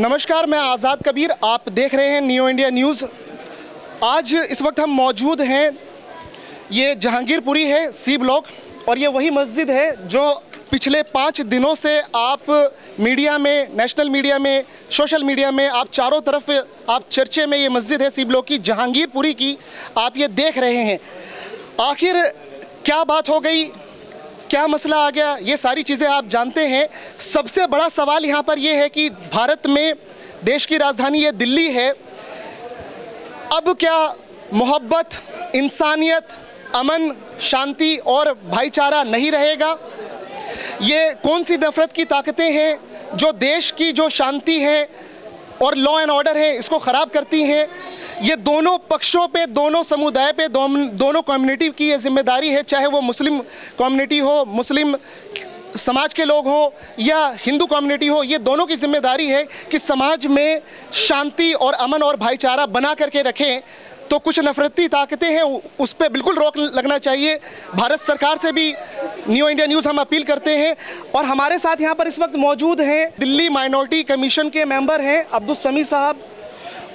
नमस्कार, मैं आज़ाद कबीर, आप देख रहे हैं न्यू इंडिया न्यूज़। आज इस वक्त हम मौजूद हैं, ये जहांगीरपुरी है सी ब्लॉक, और ये वही मस्जिद है जो पिछले 5 दिनों से आप मीडिया में, नेशनल मीडिया में, सोशल मीडिया में, आप चारों तरफ आप चर्चे में ये मस्जिद है सी ब्लॉक की, जहांगीरपुरी की, आप ये देख रहे हैं। आखिर क्या बात हो गई, क्या मसला आ गया, ये सारी चीज़ें आप जानते हैं। सबसे बड़ा सवाल यहाँ पर ये है कि भारत में देश की राजधानी ये दिल्ली है, अब क्या मोहब्बत, इंसानियत, अमन, शांति और भाईचारा नहीं रहेगा? ये कौन सी नफरत की ताकतें हैं जो देश की जो शांति है और लॉ एंड ऑर्डर है इसको ख़राब करती हैं? ये दोनों पक्षों पे, दोनों समुदाय पे, दोनों कम्युनिटी की ये जिम्मेदारी है, चाहे वो मुस्लिम कम्युनिटी हो, मुस्लिम समाज के लोग हो या हिंदू कम्युनिटी हो, ये दोनों की जिम्मेदारी है कि समाज में शांति और अमन और भाईचारा बना करके रखें। तो कुछ नफरती ताकतें हैं, उस पर बिल्कुल रोक लगना चाहिए। भारत सरकार से भी न्यू इंडिया न्यूज़ हम अपील करते हैं। और हमारे साथ यहाँ पर इस वक्त मौजूद हैं दिल्ली माइनॉरिटी कमीशन के मेंबर हैं अब्दुल समी साहब,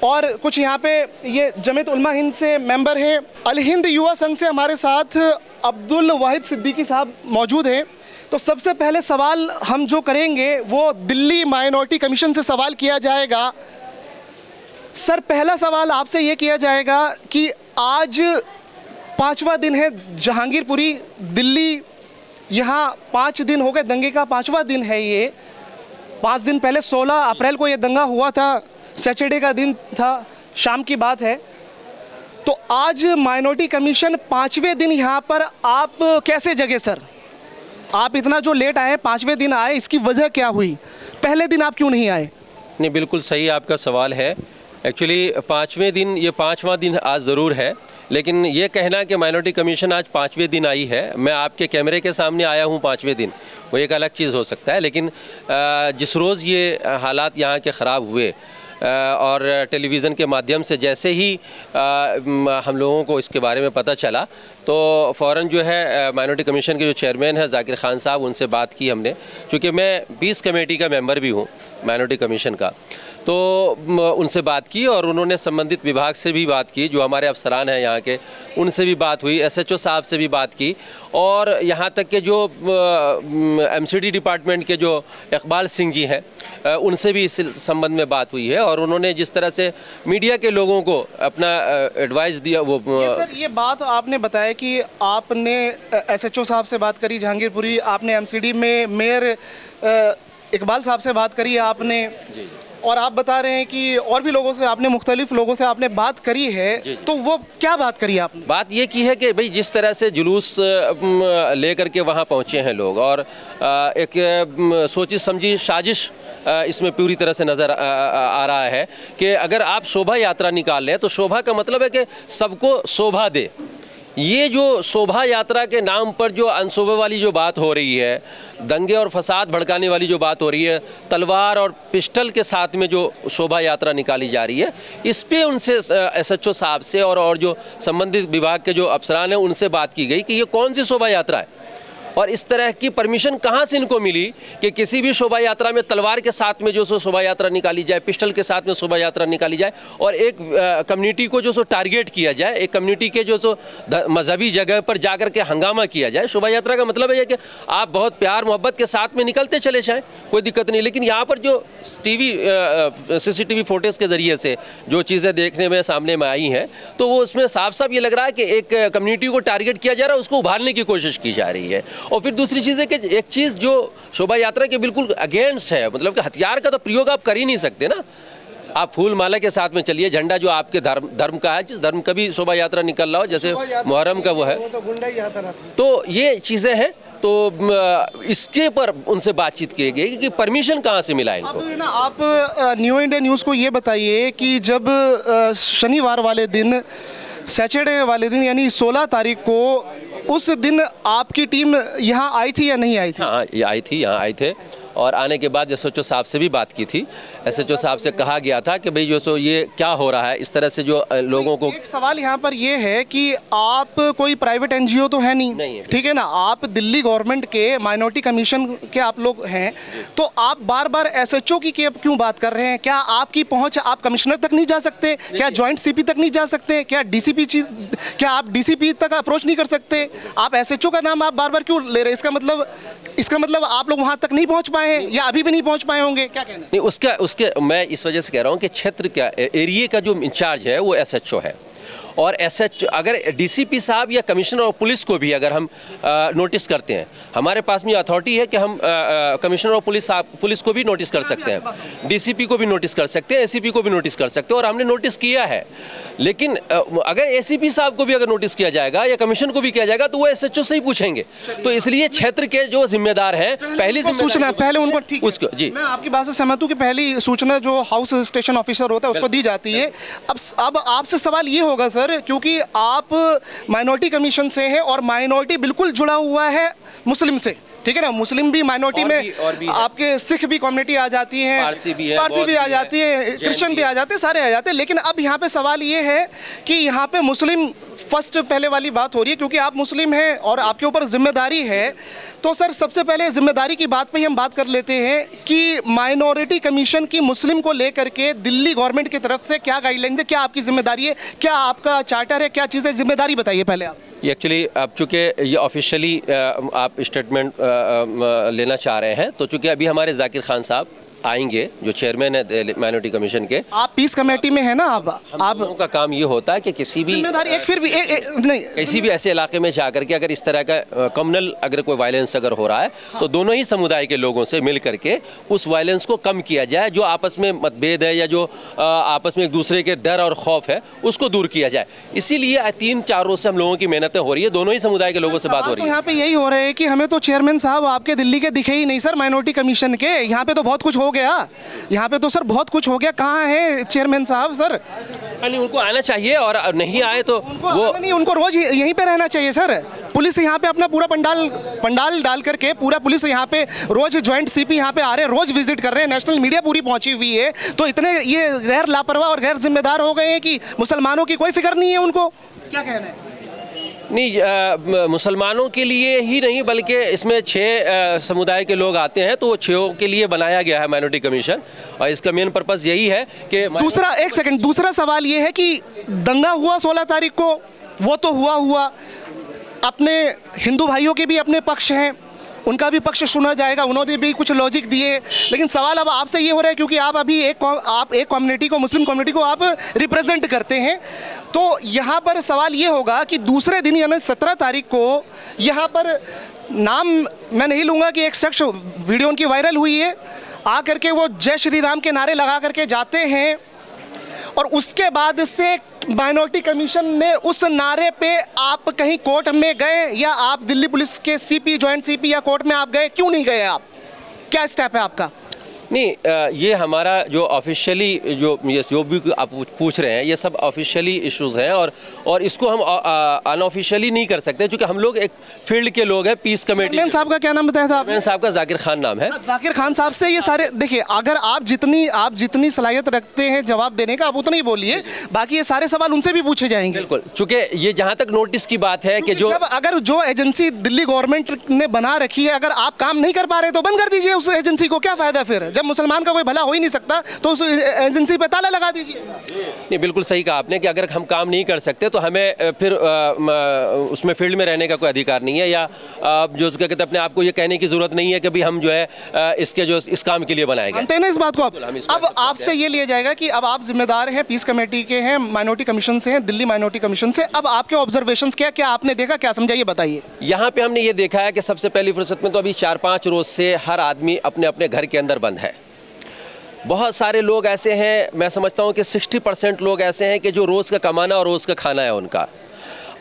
और कुछ यहाँ पे ये जमीयत उलमा हिंद से मेंबर हैं। अल हिंद युवा संघ से हमारे साथ अब्दुल वाहिद सिद्दीकी साहब मौजूद हैं। तो सबसे पहले सवाल हम जो करेंगे वो दिल्ली माइनॉरिटी कमीशन से सवाल किया जाएगा। सर, पहला सवाल आपसे ये किया जाएगा कि आज 5वां दिन है जहांगीरपुरी दिल्ली, यहाँ 5 दिन हो गए, दंगे का 5वां दिन है ये। 5 दिन पहले 16 अप्रैल को ये दंगा हुआ था, सैटरडे का दिन था, शाम की बात है। तो आज माइनॉरिटी कमीशन 5वें दिन यहाँ पर, आप कैसे जगे सर? आप इतना जो लेट आए, 5वें दिन आए, इसकी वजह क्या हुई? पहले दिन आप क्यों नहीं आए? नहीं, बिल्कुल सही आपका सवाल है। एक्चुअली 5वें दिन, ये 5वां दिन आज ज़रूर है, लेकिन ये कहना कि माइनॉरिटी कमीशन आज 5वें दिन आई है, मैं आपके कैमरे के सामने आया हूँ 5वें दिन, वो एक अलग चीज़ हो सकता है। लेकिन जिस रोज़ ये हालात यहाँ के ख़राब हुए और टेलीविज़न के माध्यम से जैसे ही हम लोगों को इसके बारे में पता चला, तो फ़ौरन जो है माइनॉरिटी कमीशन के जो चेयरमैन है जाकिर खान साहब, उनसे बात की हमने, क्योंकि मैं 20 कमेटी का मेंबर भी हूँ माइनॉरिटी कमीशन का। तो उनसे बात की और उन्होंने संबंधित विभाग से भी बात की, जो हमारे अफसरान हैं यहाँ के, उनसे भी बात हुई, SHO साहब से भी बात की, और यहाँ तक के जो MCD डिपार्टमेंट के जो इकबाल सिंह जी हैं, उनसे भी इस संबंध में बात हुई है। और उन्होंने जिस तरह से मीडिया के लोगों को अपना एडवाइस दिया, वो सर, ये बात आपने बताया कि आपने SHO साहब से बात करी जहांगीरपुरी, आपने MCD में मेयर इकबाल साहब से बात करी आपने जी। और आप बता रहे हैं कि और भी लोगों से आपने, मुख्तलिफ लोगों से आपने बात करी है जी। तो वो क्या बात करी आपने? बात ये की है कि भाई जिस तरह से जुलूस लेकर के वहाँ पहुँचे हैं लोग, और एक सोची समझी साजिश इसमें पूरी तरह से नज़र आ रहा है कि अगर आप शोभा यात्रा निकाल लें तो शोभा का मतलब है कि सबको शोभा दे। ये जो शोभा यात्रा के नाम पर जो अनशोभा वाली जो बात हो रही है, दंगे और फसाद भड़काने वाली जो बात हो रही है, तलवार और पिस्टल के साथ में जो शोभा यात्रा निकाली जा रही है, इस पे उनसे SHO साहब से और जो संबंधित विभाग के जो अफसरान हैं उनसे बात की गई कि ये कौन सी शोभा यात्रा है और इस तरह की परमिशन कहाँ से इनको मिली कि किसी भी शोभा यात्रा में तलवार के साथ में जो सो शोभा यात्रा निकाली जाए, पिस्टल के साथ में शोभा यात्रा निकाली जाए, और एक कम्युनिटी को जो सो टारगेट किया जाए, एक कम्युनिटी के जो सो मजहबी जगह पर जाकर के हंगामा किया जाए। शोभा यात्रा का मतलब है कि आप बहुत प्यार मोहब्बत के साथ में निकलते चले जाएँ, कोई दिक्कत नहीं। लेकिन यहाँ पर जो CCTV फुटेज के ज़रिए से जो चीज़ें देखने में सामने में आई हैं, तो वो उसमें साफ साफ ये लग रहा है कि एक कम्युनिटी को टारगेट किया जा रहा है, उसको उभारने की कोशिश की जा रही है। और फिर दूसरी चीज़ है कि एक चीज़ जो शोभा यात्रा के बिल्कुल अगेंस्ट है, मतलब कि हथियार का तो प्रयोग आप कर ही नहीं सकते ना। आप फूल माला के साथ में चलिए, झंडा जो आपके धर्म का है, जिस धर्म का भी शोभा यात्रा निकल रहा हो, जैसे मुहर्रम का वो है, तो ये चीज़ें हैं। तो इसके पर उनसे बातचीत की गई कि परमिशन कहाँ से मिला इनको। अब ना आप न्यू इंडिया न्यूज़ को ये बताइए कि जब शनिवार वाले दिन, सैटरडे वाले दिन, यानी 16 तारीख को, उस दिन आपकी टीम यहाँ आई थी या नहीं आई थी? हाँ, ये आई थी, यहाँ आए थे, और आने के बाद एसएचओ साहब से भी बात की थी। एसएचओ साहब से कहा गया था कि भाई जो सो ये क्या हो रहा है, इस तरह से जो लोगों को। एक सवाल यहाँ पर ये है कि आप कोई प्राइवेट एनजीओ तो है नहीं, नहीं है। ठीक है ना, आप दिल्ली गवर्नमेंट के माइनॉरिटी कमीशन के आप लोग हैं, तो आप बार बार एसएचओ की क्यों बात कर रहे हैं? क्या आपकी पहुंच, आप कमिश्नर तक नहीं जा सकते? क्या जॉइंट सीपी तक नहीं जा सकते? क्या डीसीपी, क्या आप डीसीपी तक अप्रोच नहीं कर सकते? आप एसएचओ का नाम आप बार बार क्यों ले रहे हैं? इसका मतलब आप लोग वहां तक नहीं पहुंच पाए हैं या अभी भी नहीं पहुंच पाए होंगे, क्या कहना है? नहीं, उसके मैं इस वजह से कह रहा हूँ कि क्षेत्र का एरिया का जो इंचार्ज है वो एसएचओ है। और एसएचओ अगर डीसीपी साहब या कमिश्नर और पुलिस को भी अगर हम नोटिस करते हैं, हमारे पास में अथॉरिटी है कि हम कमिश्नर और पुलिस को भी नोटिस कर सकते हैं, डीसीपी को भी नोटिस कर सकते हैं, एसीपी को भी नोटिस कर सकते हैं, और हमने नोटिस किया है। लेकिन अगर एसीपी साहब को भी अगर नोटिस किया जाएगा या कमीशन को भी किया जाएगा तो वो एसएचओ से ही पूछेंगे। तो इसलिए क्षेत्र के जो जिम्मेदार हैं, पहली सूचना पहले उनको, ठीक है, उसको जी मैं आपकी बात से सहमत हूँ कि पहली सूचना जो हाउस स्टेशन ऑफिसर होता है उसको दी जाती है। अब आपसे सवाल ये होगा सर, क्योंकि आप माइनॉरिटी कमीशन से हैं और माइनॉरिटी बिल्कुल जुड़ा हुआ है मुस्लिम से, ठीक है ना, मुस्लिम भी माइनॉरिटी में आपके सिख भी कम्युनिटी आ जाती है, पारसी भी आ जाती है, क्रिश्चियन भी आ जाते हैं, सारे आ जाते हैं। लेकिन अब यहाँ पे सवाल ये है कि यहाँ पे मुस्लिम फर्स्ट पहले वाली बात हो रही है, क्योंकि आप मुस्लिम हैं और आपके ऊपर जिम्मेदारी है। तो सर सबसे पहले जिम्मेदारी की बात पे ही हम बात कर लेते हैं कि माइनॉरिटी कमीशन की मुस्लिम को लेकर के दिल्ली गवर्नमेंट की तरफ से क्या गाइडलाइंस है, क्या आपकी जिम्मेदारी है, क्या आपका चार्टर है, क्या चीज़ें, जिम्मेदारी बताइए पहले आप। ये एक्चुअली अब चूँकि ये ऑफिशियली आप स्टेटमेंट लेना चाह रहे हैं, तो चूँकि अभी हमारे जाकिर खान साहब आएंगे जो चेयरमैन है माइनॉरिटी कम्युनिटी के। आप पीस कमेटी में है ना, आप लोगों का काम ये होता है कि किसी भी नहीं किसी भी ऐसे इलाके में जाकर के अगर इस तरह का कम्युनल अगर कोई वायलेंस अगर हो रहा है तो दोनों ही समुदाय के लोगों से मिल करके उस वायलेंस को कम किया जाए, जो आपस में मतभेद है या जो आपस में एक दूसरे के डर और खौफ है उसको दूर किया जाए। इसीलिए 3-4 रोज से हम लोगों की मेहनतें हो रही है, दोनों ही समुदाय के लोगों से बात हो रही है। यहाँ पे यही हो रहा है कि हमें तो चेयरमैन साहब आपके दिल्ली के दिखे ही नहीं सर, माइनॉरिटी कमीशन के। यहाँ पे तो बहुत कुछ हो गया, यहाँ पे तो सर बहुत कुछ हो गया। कहाँ है चेयरमैन साहब सर? नहीं, उनको आना चाहिए और नहीं आए तो वो नहीं, उनको रोज यहीं पे रहना चाहिए सर। पुलिस यहाँ पे अपना पूरा पंडाल डाल करके पूरा पुलिस यहाँ पे रोज ज्वाइंट सीपी यहाँ पे आ रहे हैं, रोज विजिट कर रहे हैं, नेशनल मीडिया पूरी पहुंची हुई है। तो इतने ये गैर लापरवाह और गैर जिम्मेदार हो गए हैं कि मुसलमानों की कोई फिक्र नहीं है उनको, क्या कहना है? नहीं, मुसलमानों के लिए ही नहीं बल्कि इसमें 6 समुदाय के लोग आते हैं, तो वो 6 के लिए बनाया गया है माइनॉरिटी कमीशन, और इसका मेन पर्पस यही है कि दूसरा सवाल ये है कि दंगा हुआ 16 तारीख को, वो तो हुआ, अपने हिंदू भाइयों के भी अपने पक्ष हैं, उनका भी पक्ष सुना जाएगा, उन्होंने भी कुछ लॉजिक दिए। लेकिन सवाल अब आपसे ये हो रहा है क्योंकि आप अभी आप एक कम्युनिटी को, मुस्लिम कम्युनिटी को आप रिप्रेजेंट करते हैं, तो यहाँ पर सवाल ये होगा कि दूसरे दिन यानी 17 तारीख को यहाँ पर, नाम मैं नहीं लूँगा, कि एक शख्स, वीडियो उनकी वायरल हुई है, आ करके वो जय श्री राम के नारे लगा करके जाते हैं, और उसके बाद से माइनॉरिटी कमीशन ने उस नारे पे आप कहीं कोर्ट में गए या आप दिल्ली पुलिस के सीपी, जॉइंट सीपी या कोर्ट में आप गए, क्यों नहीं गए आप? क्या स्टेप है आपका? नहीं, ये हमारा जो ऑफिशियली जो भी आप पूछ रहे हैं ये सब ऑफिशियली इश्यूज हैं, और इसको हम अनऑफिशियली नहीं कर सकते क्योंकि हम लोग एक फील्ड के लोग हैं। पीस कमेटी चेयरमैन साहब का क्या नाम बताया था आपने? साहब का जाकिर खान नाम है। जाकिर खान साहब से ये सारे, देखिए अगर आप जितनी सलाहियत रखते हैं जवाब देने का, आप उतना ही बोलिए, बाकी ये सारे सवाल उनसे भी पूछे जाएंगे। बिल्कुल, चूंकि ये जहाँ तक नोटिस की बात है कि अगर जो एजेंसी दिल्ली गवर्नमेंट ने बना रखी है, अगर आप काम नहीं कर पा रहे तो बंद कर दीजिए उस एजेंसी को, क्या फायदा फिर? जब मुसलमान का कोई भला हो ही नहीं सकता तो उस एजेंसी पे ताला लगा दीजिए। नहीं, बिल्कुल सही कहा आपने कि अगर हम काम नहीं कर सकते तो हमें फिर उसमें फील्ड में रहने का कोई अधिकार नहीं है, या जो क्या कहते हैं अपने आप को ये कहने की जरूरत नहीं है कि भाई हम जो है इस काम के लिए बनाए गए। मानते हैं ना इस बात को? अब आपसे ये लिया जाएगा कि अब आप जिम्मेदार हैं, पीस कमेटी के हैं, माइनॉरिटी कमीशन से हैं, दिल्ली माइनॉरिटी कमीशन से। अब आपके ऑब्जर्वेशंस क्या आपने देखा, क्या समझाइए, बताइए। यहाँ पे हमने ये देखा है कि सबसे पहली फुर्सत में तो अभी 4-5 रोज से हर आदमी अपने अपने घर के अंदर बंद है। बहुत सारे लोग ऐसे हैं, मैं समझता हूँ कि 60% लोग ऐसे हैं कि जो रोज़ का कमाना और रोज़ का खाना है उनका।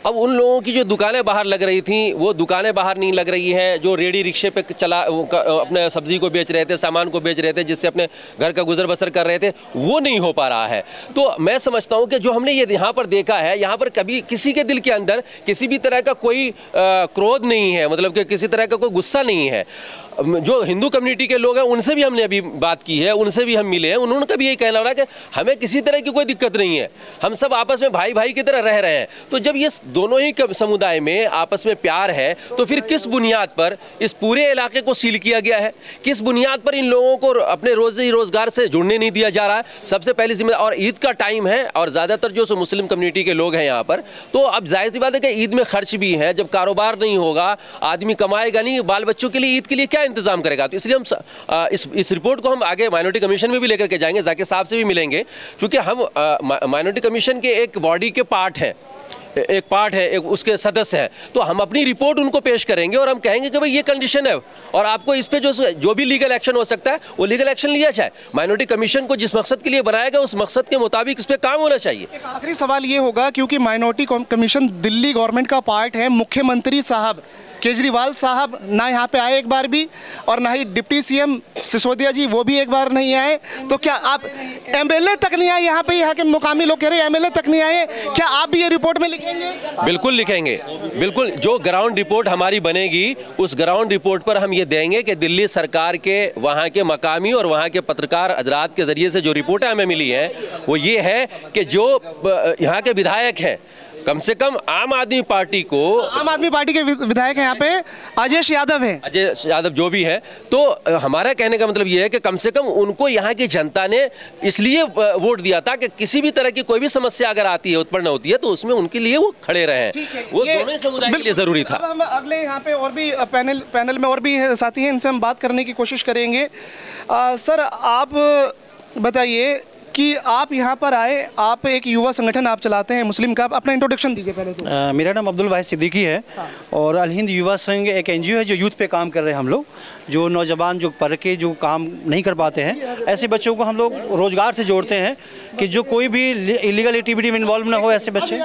अब उन लोगों की जो दुकानें बाहर लग रही थी वो दुकानें बाहर नहीं लग रही है, जो रेडी रिक्शे पे अपने सब्जी को बेच रहे थे, सामान को बेच रहे थे, जिससे अपने घर का गुजर बसर कर रहे थे, वो नहीं हो पा रहा है। तो मैं समझता हूँ कि जो हमने ये यहाँ पर देखा है, यहाँ पर कभी किसी के दिल के अंदर किसी भी तरह का कोई क्रोध नहीं है, मतलब कि किसी तरह का कोई गुस्सा नहीं है। जो हिंदू कम्युनिटी के लोग हैं उनसे भी हमने अभी बात की है, उनसे भी हम मिले हैं, उन्होंने का भी यही कहना हो रहा है कि हमें किसी तरह की कोई दिक्कत नहीं है, हम सब आपस में भाई भाई की तरह रह रहे हैं। तो जब ये दोनों ही समुदाय में आपस में प्यार है तो फिर किस बुनियाद पर इस पूरे इलाके को सील किया गया है, किस बुनियाद पर इन लोगों को अपने रोजी रोजगार से जुड़ने नहीं दिया जा रहा है? सबसे पहली जिम्मेदारी, और ईद का टाइम है और ज़्यादातर जो मुस्लिम कम्युनिटी के लोग हैं यहाँ पर, तो अब जाहिर सी बात है कि ईद में खर्च भी है, जब कारोबार नहीं होगा, आदमी कमाएगा नहीं, बाल बच्चों के लिए ईद के लिए क्या इंतजाम करेगा? तो इसलिए हम इस रिपोर्ट को हम आगे माइनॉरिटी कमीशन में भी लेकर के जाएंगे, जाकिर साहब से भी मिलेंगे, क्योंकि हम माइनॉरिटी कमीशन के एक बॉडी के पार्ट है, एक उसके सदस्य हैं, तो हम अपनी रिपोर्ट उनको पेश करेंगे और हम कहेंगे कि भाई ये कंडीशन है और आपको इस पे जो भी लीगल एक्शन हो सकता है वो लीगल एक्शन लिया जाए। माइनॉरिटी कमीशन को जिस मकसद के लिए बनाया गया उस मकसद के मुताबिक इस पे काम होना चाहिए। एक आखिरी सवाल ये होगा, क्योंकि माइनॉरिटी कमीशन दिल्ली गवर्नमेंट का पार्ट है, मुख्यमंत्री साहब केजरीवाल साहब ना यहाँ पे आए एक बार भी, और ना ही डिप्टी सीएम सिसोदिया जी वो भी एक बार नहीं आए, तो क्या आप एमएलए तक नहीं आए यहाँ पे? यहाँ के मुकामी लोग कह रहे हैं एमएलए तक नहीं आए, क्या आप भी ये रिपोर्ट में लिखेंगे? बिल्कुल लिखेंगे, बिल्कुल। जो ग्राउंड रिपोर्ट हमारी बनेगी उस ग्राउंड रिपोर्ट पर हम ये देंगे कि दिल्ली सरकार के वहाँ के मकामी और वहाँ के पत्रकार हजरात के जरिए से जो रिपोर्टें हमें मिली हैं वो ये है कि जो यहाँ के विधायक हैं, कम से कम आम आदमी पार्टी के विधायक हैं यहाँ पे अजय यादव जो भी है, तो हमारा कहने का मतलब ये है कि कम से कम उनको यहाँ की जनता ने इसलिए वोट दिया था कि किसी भी तरह की कोई भी समस्या अगर आती है, उत्पन्न होती है, तो उसमें उनके लिए वो खड़े रहे हैं। वो दोनों ही समुदाय के लिए जरूरी था। हम अगले यहाँ पे और भी पैनल में और भी साथी हैं, इनसे हम बात करने की कोशिश करेंगे। सर, आप बताइए कि आप यहाँ पर आए, आप एक युवा संगठन आप चलाते हैं मुस्लिम का, अपना इंट्रोडक्शन दीजिए पहले तो। मेरा नाम अब्दुल वाहिद सिद्दीकी है। हाँ। और अल हिंद युवा संघ एक एनजीओ है जो यूथ पे काम कर रहे हैं। हम लोग जो नौजवान जो पढ़ के जो काम नहीं कर पाते हैं, ऐसे बच्चों को हम लोग रोजगार से जोड़ते हैं कि जो कोई भी इलीगल एक्टिविटी में इन्वॉल्व ना हो, ऐसे बच्चे।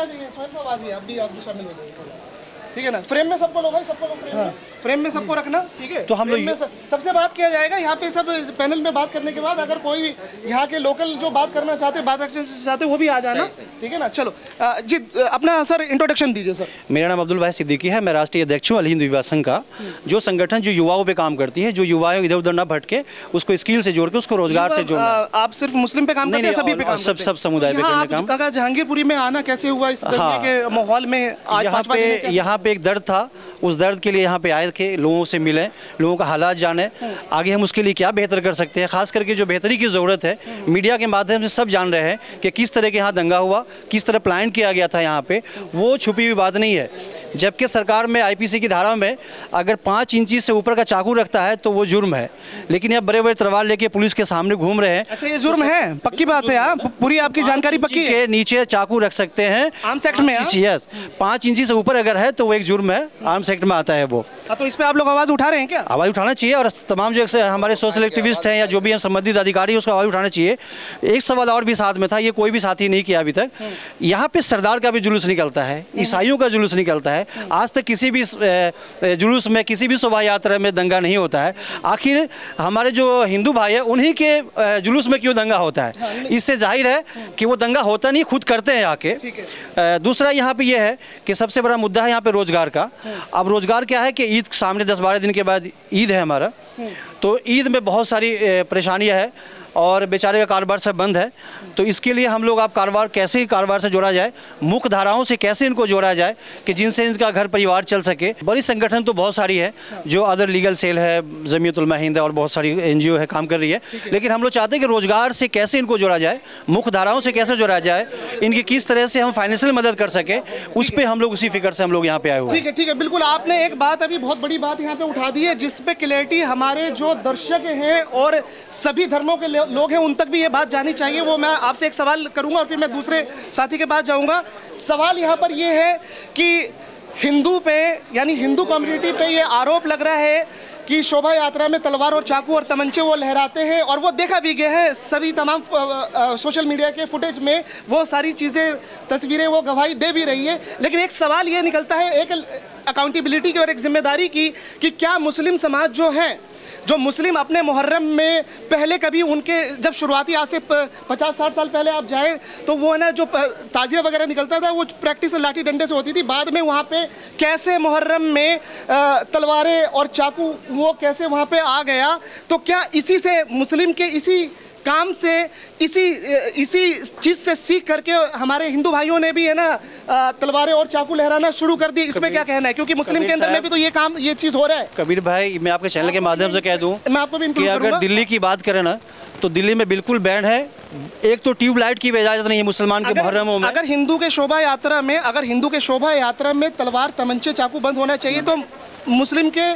ठीक है ना, फ्रेम में सबको लो भाई, सबको लो फ्रेम में सबको रखना, ठीक है? तो हम लोग सबसे बात किया जाएगा यहाँ पे, सब पैनल में बात करने के बाद अगर कोई यहाँ के लोकल जो बात करना चाहते, बात रखना चाहते, वो भी आ जाना, ठीक है ना? चलो जी, अपना सर इंट्रोडक्शन दीजिए। सर, मेरा नाम अब्दुल वाहिद सिद्दीकी है, मैं राष्ट्रीय अध्यक्ष हूँ अल हिंद युवा संघ का, जो संगठन जो युवाओं पे काम करती है, जो युवाओं इधर उधर ना भटके, उसको स्किल से जोड़ के उसको रोजगार से जोड़ना। आप सिर्फ मुस्लिम पे काम करते हैं? सभी पे काम? सब समुदाय पे करने काम। जहांगीरपुरी में आना कैसे हुआ इस के माहौल में? यहाँ पे एक दर्द था, उस दर्द के लिए यहाँ पे आए थे, लोगों से मिले, लोगों का हालात जाने, आगे हम उसके लिए क्या बेहतर कर सकते हैं। खास करके जो बेहतरी की ज़रूरत है, मीडिया के माध्यम से सब जान रहे हैं कि किस तरह के यहाँ दंगा हुआ, किस तरह प्लान किया गया था यहाँ पे, वो छुपी हुई बात नहीं है। जबकि सरकार में आईपीसी की धारा में अगर 5 इंची से ऊपर का चाकू रखता है तो वो जुर्म है, लेकिन अब बड़े बड़े तलवार लेके पुलिस के सामने घूम रहे हैं। अच्छा, ये जुर्म है? पक्की बात है, आप पूरी आपकी जानकारी पक्की है? के नीचे चाकू रख सकते हैं आर्म्स एक्ट में? यस, 5 इंची से ऊपर अगर है तो वो एक जुर्म है, आर्म्स एक्ट में आता है वो। तो इस पे आप लोग आवाज़ उठा रहे हैं क्या? आवाज़ उठाना चाहिए, और तमाम जो हमारे सोशल एक्टिविस्ट हैं या जो भी हम संबंधित अधिकारी हैं उसको आवाज़ उठाना चाहिए। एक सवाल और भी साथ में था, ये कोई भी साथी नहीं किया अभी तक। यहाँ पे सरदार का भी जुलूस निकलता है, ईसाइयों का जुलूस निकलता है, आज तक किसी भी जुलूस में, किसी भी शोभा यात्रा में दंगा नहीं होता है। आखिर हमारे जो हिंदू भाई है उन्हीं के जुलूस में क्यों दंगा होता है? इससे जाहिर है कि वो दंगा होता नहीं, खुद करते हैं आके। दूसरा यहाँ पे ये है कि सबसे बड़ा मुद्दा है यहाँ पे रोजगार का। अब रोजगार क्या है कि ईद सामने 10-12 दिन के बाद ईद है हमारा, तो ईद में बहुत सारी परेशानियाँ हैं और बेचारे का कारोबार सब बंद है। तो इसके लिए हम लोग आप कारोबार से जोड़ा जाए, मुख्य धाराओं से कैसे इनको जोड़ा जाए कि जिनसे इनका घर परिवार चल सके। बड़ी संगठन तो बहुत सारी है, जो अदर लीगल सेल है, जमीयत उलमा हिंद है और बहुत सारी एनजीओ है काम कर रही है, लेकिन हम लोग चाहते हैं कि रोजगार से कैसे इनको जोड़ा जाए, मुख्य धाराओं से कैसे जोड़ा जाए, इनकी किस तरह से हम फाइनेंशियल मदद कर सके, उस पर हम लोग उसी फिक्र से हम लोग यहाँ पे आए हुए हैं। ठीक है, बिल्कुल। आपने एक बात अभी बहुत बड़ी बात यहाँ पे उठा दी है, जिस पे क्लैरिटी हमारे जो दर्शक हैं और सभी धर्मों के लोग हैं उन तक भी ये बात जानी चाहिए। वो मैं आपसे एक सवाल करूंगा और फिर मैं दूसरे साथी के पास जाऊंगा। सवाल यहाँ पर ये है कि हिंदू पे, यानी हिंदू कम्युनिटी पे ये आरोप लग रहा है कि शोभा यात्रा में तलवार और चाकू और तमंचे वो लहराते हैं, और वो देखा भी गया है सभी तमाम सोशल मीडिया के फुटेज में, वो सारी चीज़ें, तस्वीरें वो गवाही दे भी रही है। लेकिन एक सवाल ये निकलता है, एक अकाउंटेबिलिटी की और एक जिम्मेदारी की, कि क्या मुस्लिम समाज जो है जो मुस्लिम अपने मुहर्रम में पहले कभी उनके जब शुरुआती आज से 50-60 साल पहले आप जाए तो वो है ना जो ताजिया वगैरह निकलता था वो प्रैक्टिस लाठी डंडे से होती थी। बाद में वहाँ पे कैसे मुहर्रम में तलवारें और चाकू वो कैसे वहाँ पे आ गया, तो क्या इसी से मुस्लिम के इसी काम से इसी चीज़ से सीख करके हमारे हिंदू भाइयों ने भी है ना तलवारें और चाकू लहराना शुरू कर दी? इसमें क्या कहना है, क्योंकि मुस्लिम के अंदर में भी तो ये चीज़ हो रहा है। कबीर भाई, मैं आपके चैनल के माध्यम से कह दूं मैं आपको भी कि इंक्लूड अगर करूंगा। दिल्ली की बात करें ना तो दिल्ली में बिल्कुल बैन है। एक तो ट्यूबलाइट की भी इजाज़त नहीं है मुसलमान के मुहर्रमों में। अगर हिंदू के शोभा यात्रा में तलवार तमंचे चाकू बंद होना चाहिए, तो मुस्लिम के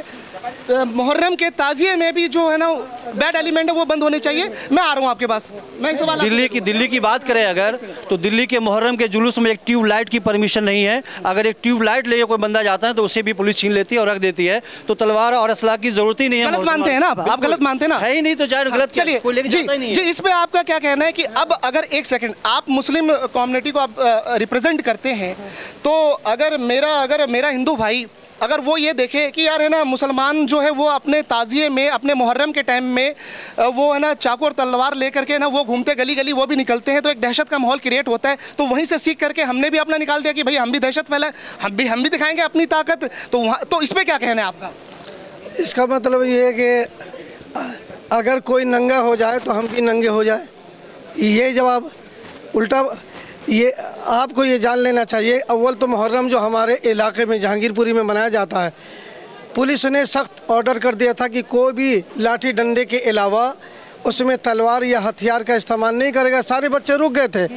मुहर्रम के ताजिए में भी जो है ना बैड एलिमेंट है वो बंद होने चाहिए। मैं आ रहा हूँ आपके पास। मैं एक सवाल दिल्ली की बात करें अगर, तो दिल्ली के मुहर्रम के जुलूस में एक ट्यूबलाइट की परमिशन नहीं है। अगर एक ट्यूबलाइट ले कोई बंदा जाता है तो उसे भी पुलिस छीन लेती है और रख देती है। तो तलवार और असलाह की जरूरत ही नहीं है। गलत मानते हैं ना आप गलत मानते हैं ना? है ही नहीं तो जाहिर गलत। चलिए जी, इस पे आपका क्या कहना है कि अब अगर एक सेकंड आप मुस्लिम कम्युनिटी को आप रिप्रेजेंट करते हैं, तो अगर मेरा हिंदू भाई अगर वो ये देखे कि यार है ना मुसलमान जो है वो अपने ताज़िए में अपने मुहर्रम के टाइम में वो है ना चाकू और तलवार लेकर के ना वो घूमते गली गली वो भी निकलते हैं, तो एक दहशत का माहौल क्रिएट होता है। तो वहीं से सीख करके हमने भी अपना निकाल दिया कि भाई हम भी दहशत फैलाए, हम भी दिखाएंगे अपनी ताकत। तो वहाँ तो इस पर क्या कहना है आपका? इसका मतलब ये है कि अगर कोई नंगा हो जाए तो हम भी नंगे हो जाए। ये जवाब उल्टा, ये आपको ये जान लेना चाहिए। अव्वल तो मुहर्रम जो हमारे इलाके में जहांगीरपुरी में मनाया जाता है, पुलिस ने सख्त ऑर्डर कर दिया था कि कोई भी लाठी डंडे के अलावा उसमें तलवार या हथियार का इस्तेमाल नहीं करेगा। सारे बच्चे रुक गए थे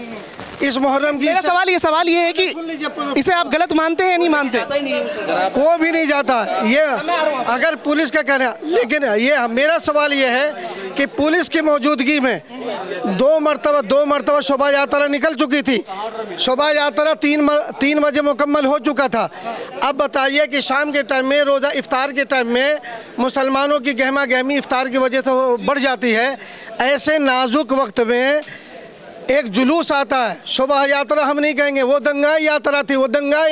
इस मुहर्रम की। मेरा सवाल ये है कि इसे आप गलत मानते हैं या नहीं मानते? कोई भी नहीं जाता ये अगर पुलिस का कहना है। लेकिन ये मेरा सवाल ये है कि पुलिस की मौजूदगी में दो मरतबा शोभा यात्रा निकल चुकी थी। शोभा यात्रा 3 बजे मुकम्मल हो चुका था। अब बताइए कि शाम के टाइम में रोज़ा इफ्तार के टाइम में मुसलमानों की गहमा गहमी इफ्तार की वजह से बढ़ जाती है। ऐसे नाजुक वक्त में एक जुलूस आता है, शोभा यात्रा हम नहीं कहेंगे, वो दंगा यात्रा थी, वो दंगा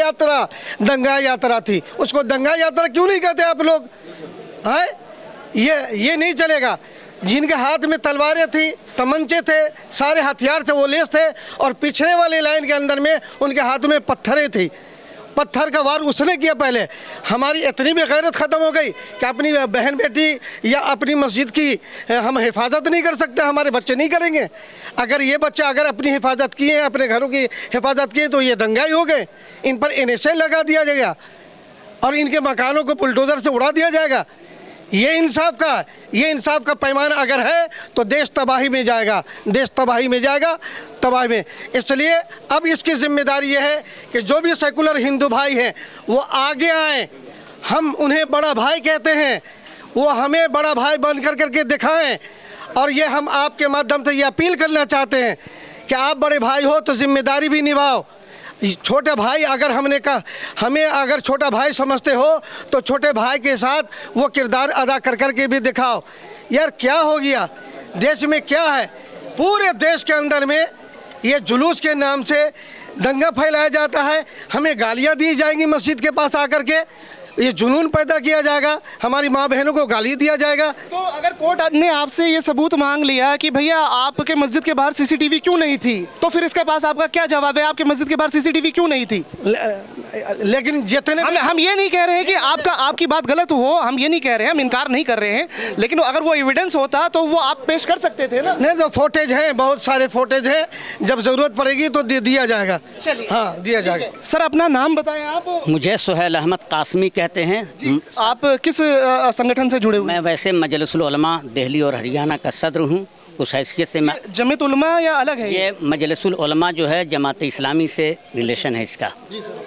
यात्रा थी। उसको दंगा यात्रा क्यों नहीं कहते आप लोग? हैं ये नहीं चलेगा। जिनके हाथ में तलवारें थी, तमंचे थे, सारे हथियार थे, वो लेस थे, और पिछड़े वाले लाइन के अंदर में उनके हाथों में पत्थरें थी। पत्थर का वार उसने किया पहले। हमारी इतनी भी गैरत ख़त्म हो गई कि अपनी बहन बेटी या अपनी मस्जिद की हम हिफाजत नहीं कर सकते, हमारे बच्चे नहीं करेंगे। अगर ये बच्चे अगर अपनी हिफाजत किए, अपने घरों की हिफाजत किए, तो ये दंगाई हो गए। इन पर NSA लगा दिया जाएगा और इनके मकानों को बुलडोज़र से उड़ा दिया जाएगा। ये इंसाफ का पैमाना अगर है तो देश तबाही में जाएगा, तबाही में। इसलिए अब इसकी जिम्मेदारी ये है कि जो भी सेकुलर हिंदू भाई हैं वो आगे आएँ। हम उन्हें बड़ा भाई कहते हैं, वो हमें बड़ा भाई बन करके दिखाएं। और ये हम आपके माध्यम से ये अपील करना चाहते हैं कि आप बड़े भाई हो तो जिम्मेदारी भी निभाओ। छोटे भाई अगर हमें अगर छोटा भाई समझते हो तो छोटे भाई के साथ वो किरदार अदा कर के भी दिखाओ। यार क्या हो गया देश में? क्या है पूरे देश के अंदर में ये जुलूस के नाम से दंगा फैलाया जाता है। हमें गालियां दी जाएंगी मस्जिद के पास आकर के, ये जुनून पैदा किया जाएगा, हमारी माँ बहनों को गाली दिया जाएगा। तो अगर कोर्ट ने आपसे ये सबूत मांग लिया कि भैया आपके मस्जिद के बाहर CCTV क्यों नहीं थी, तो फिर इसके पास आपका क्या जवाब है? आपके मस्जिद के बाहर CCTV क्यों नहीं थी? लेकिन जितने हम ये नहीं कह रहे हैं कि आपकी बात गलत हो, हम ये नहीं कह रहे हैं, हम इनकार नहीं कर रहे हैं, लेकिन अगर वो एविडेंस होता तो वो आप पेश कर सकते थे ना। नहीं, तो फुटेज है, बहुत सारे फुटेज है, जब जरूरत पड़ेगी तो दिया जाएगा। हाँ, दिया जाएगा। सर अपना नाम बताएं आप। मुझे सुहेल अहमद कासमी कहते हैं। आप किस संगठन से जुड़े हुए? मैं वैसे मजलिसुल उलमा दिल्ली और हरियाणा का सदर हूँ। उस हैसियत से मैं जमीयत उलमा या अलग है? ये मजलिसुल उलमा जो है जमात इस्लामी से रिलेशन है इसका।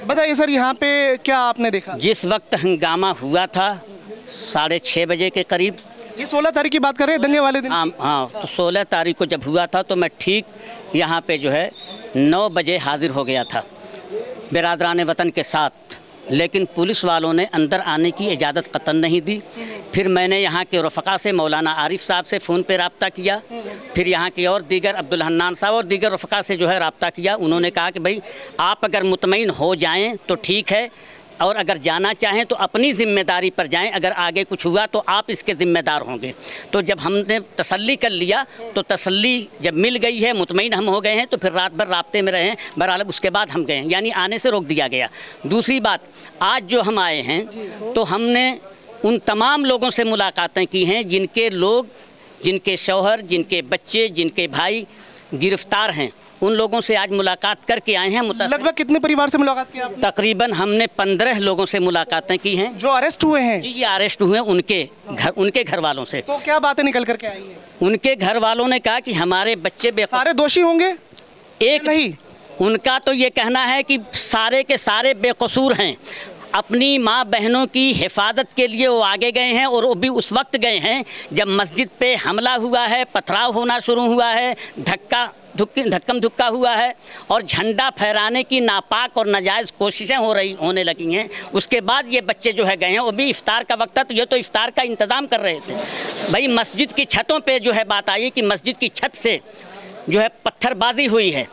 बताइए सर, यहाँ पे क्या आपने देखा? जिस वक्त हंगामा हुआ था 6:30 बजे के करीब, ये 16 तारीख की बात कर रहे हैं, दंगे वाले दिन? हाँ, तो 16 तारीख को जब हुआ था तो मैं ठीक यहाँ पे जो है 9 बजे हाजिर हो गया था बिरादरान वतन के साथ। लेकिन पुलिस वालों ने अंदर आने की इजाज़त कतई नहीं दी। फिर मैंने यहाँ के रफ़क़ा से मौलाना आरिफ साहब से फ़ोन पे रब्ता किया, फिर यहाँ के और दीगर अब्दुल हन्नान साहब और दीगर रफ़क़ा से जो है रब्ता किया। उन्होंने कहा कि भाई आप अगर मुतमईन हो जाएं तो ठीक है, और अगर जाना चाहें तो अपनी जिम्मेदारी पर जाएं। अगर आगे कुछ हुआ तो आप इसके ज़िम्मेदार होंगे। तो जब हमने तसल्ली कर लिया तो तसल्ली जब मिल गई है, मुतमईन हम हो गए हैं, तो फिर रात भर राब्ते में रहे। बहरहाल उसके बाद हम गए, यानी आने से रोक दिया गया। दूसरी बात, आज जो हम आए हैं तो हमने उन तमाम लोगों से मुलाकातें की हैं जिनके लोग, जिनके शौहर, जिनके बच्चे, जिनके भाई गिरफ्तार हैं। उन लोगों से आज मुलाकात करके आए हैं। लगभग कितने परिवार से मुलाकात की आपने? तकरीबन हमने 15 लोगों से मुलाकातें की हैं जो अरेस्ट हुए हैं। जी, ये अरेस्ट हुए हैं उनके घर वालों से। तो क्या बातें निकल करके आई हैं? उनके घर वालों ने कहा कि हमारे बच्चे सारे दोषी होंगे? एक नहीं, उनका तो ये कहना है कि सारे के सारे बेकसूर हैं। अपनी माँ बहनों की हिफाजत के लिए वो आगे गए हैं, और वो भी उस वक्त गए हैं जब मस्जिद पे हमला हुआ है, पथराव होना शुरू हुआ है, धक्कम धुक्का हुआ है, और झंडा फहराने की नापाक और नाजायज़ कोशिशें होने लगी हैं। उसके बाद ये बच्चे जो है गए हैं, वो भी इफ्तार का वक्त था तो ये तो इफ्तार का इंतज़ाम कर रहे थे। भाई मस्जिद की छतों पे जो है बात आई कि मस्जिद की छत से जो है पत्थरबाजी हुई है,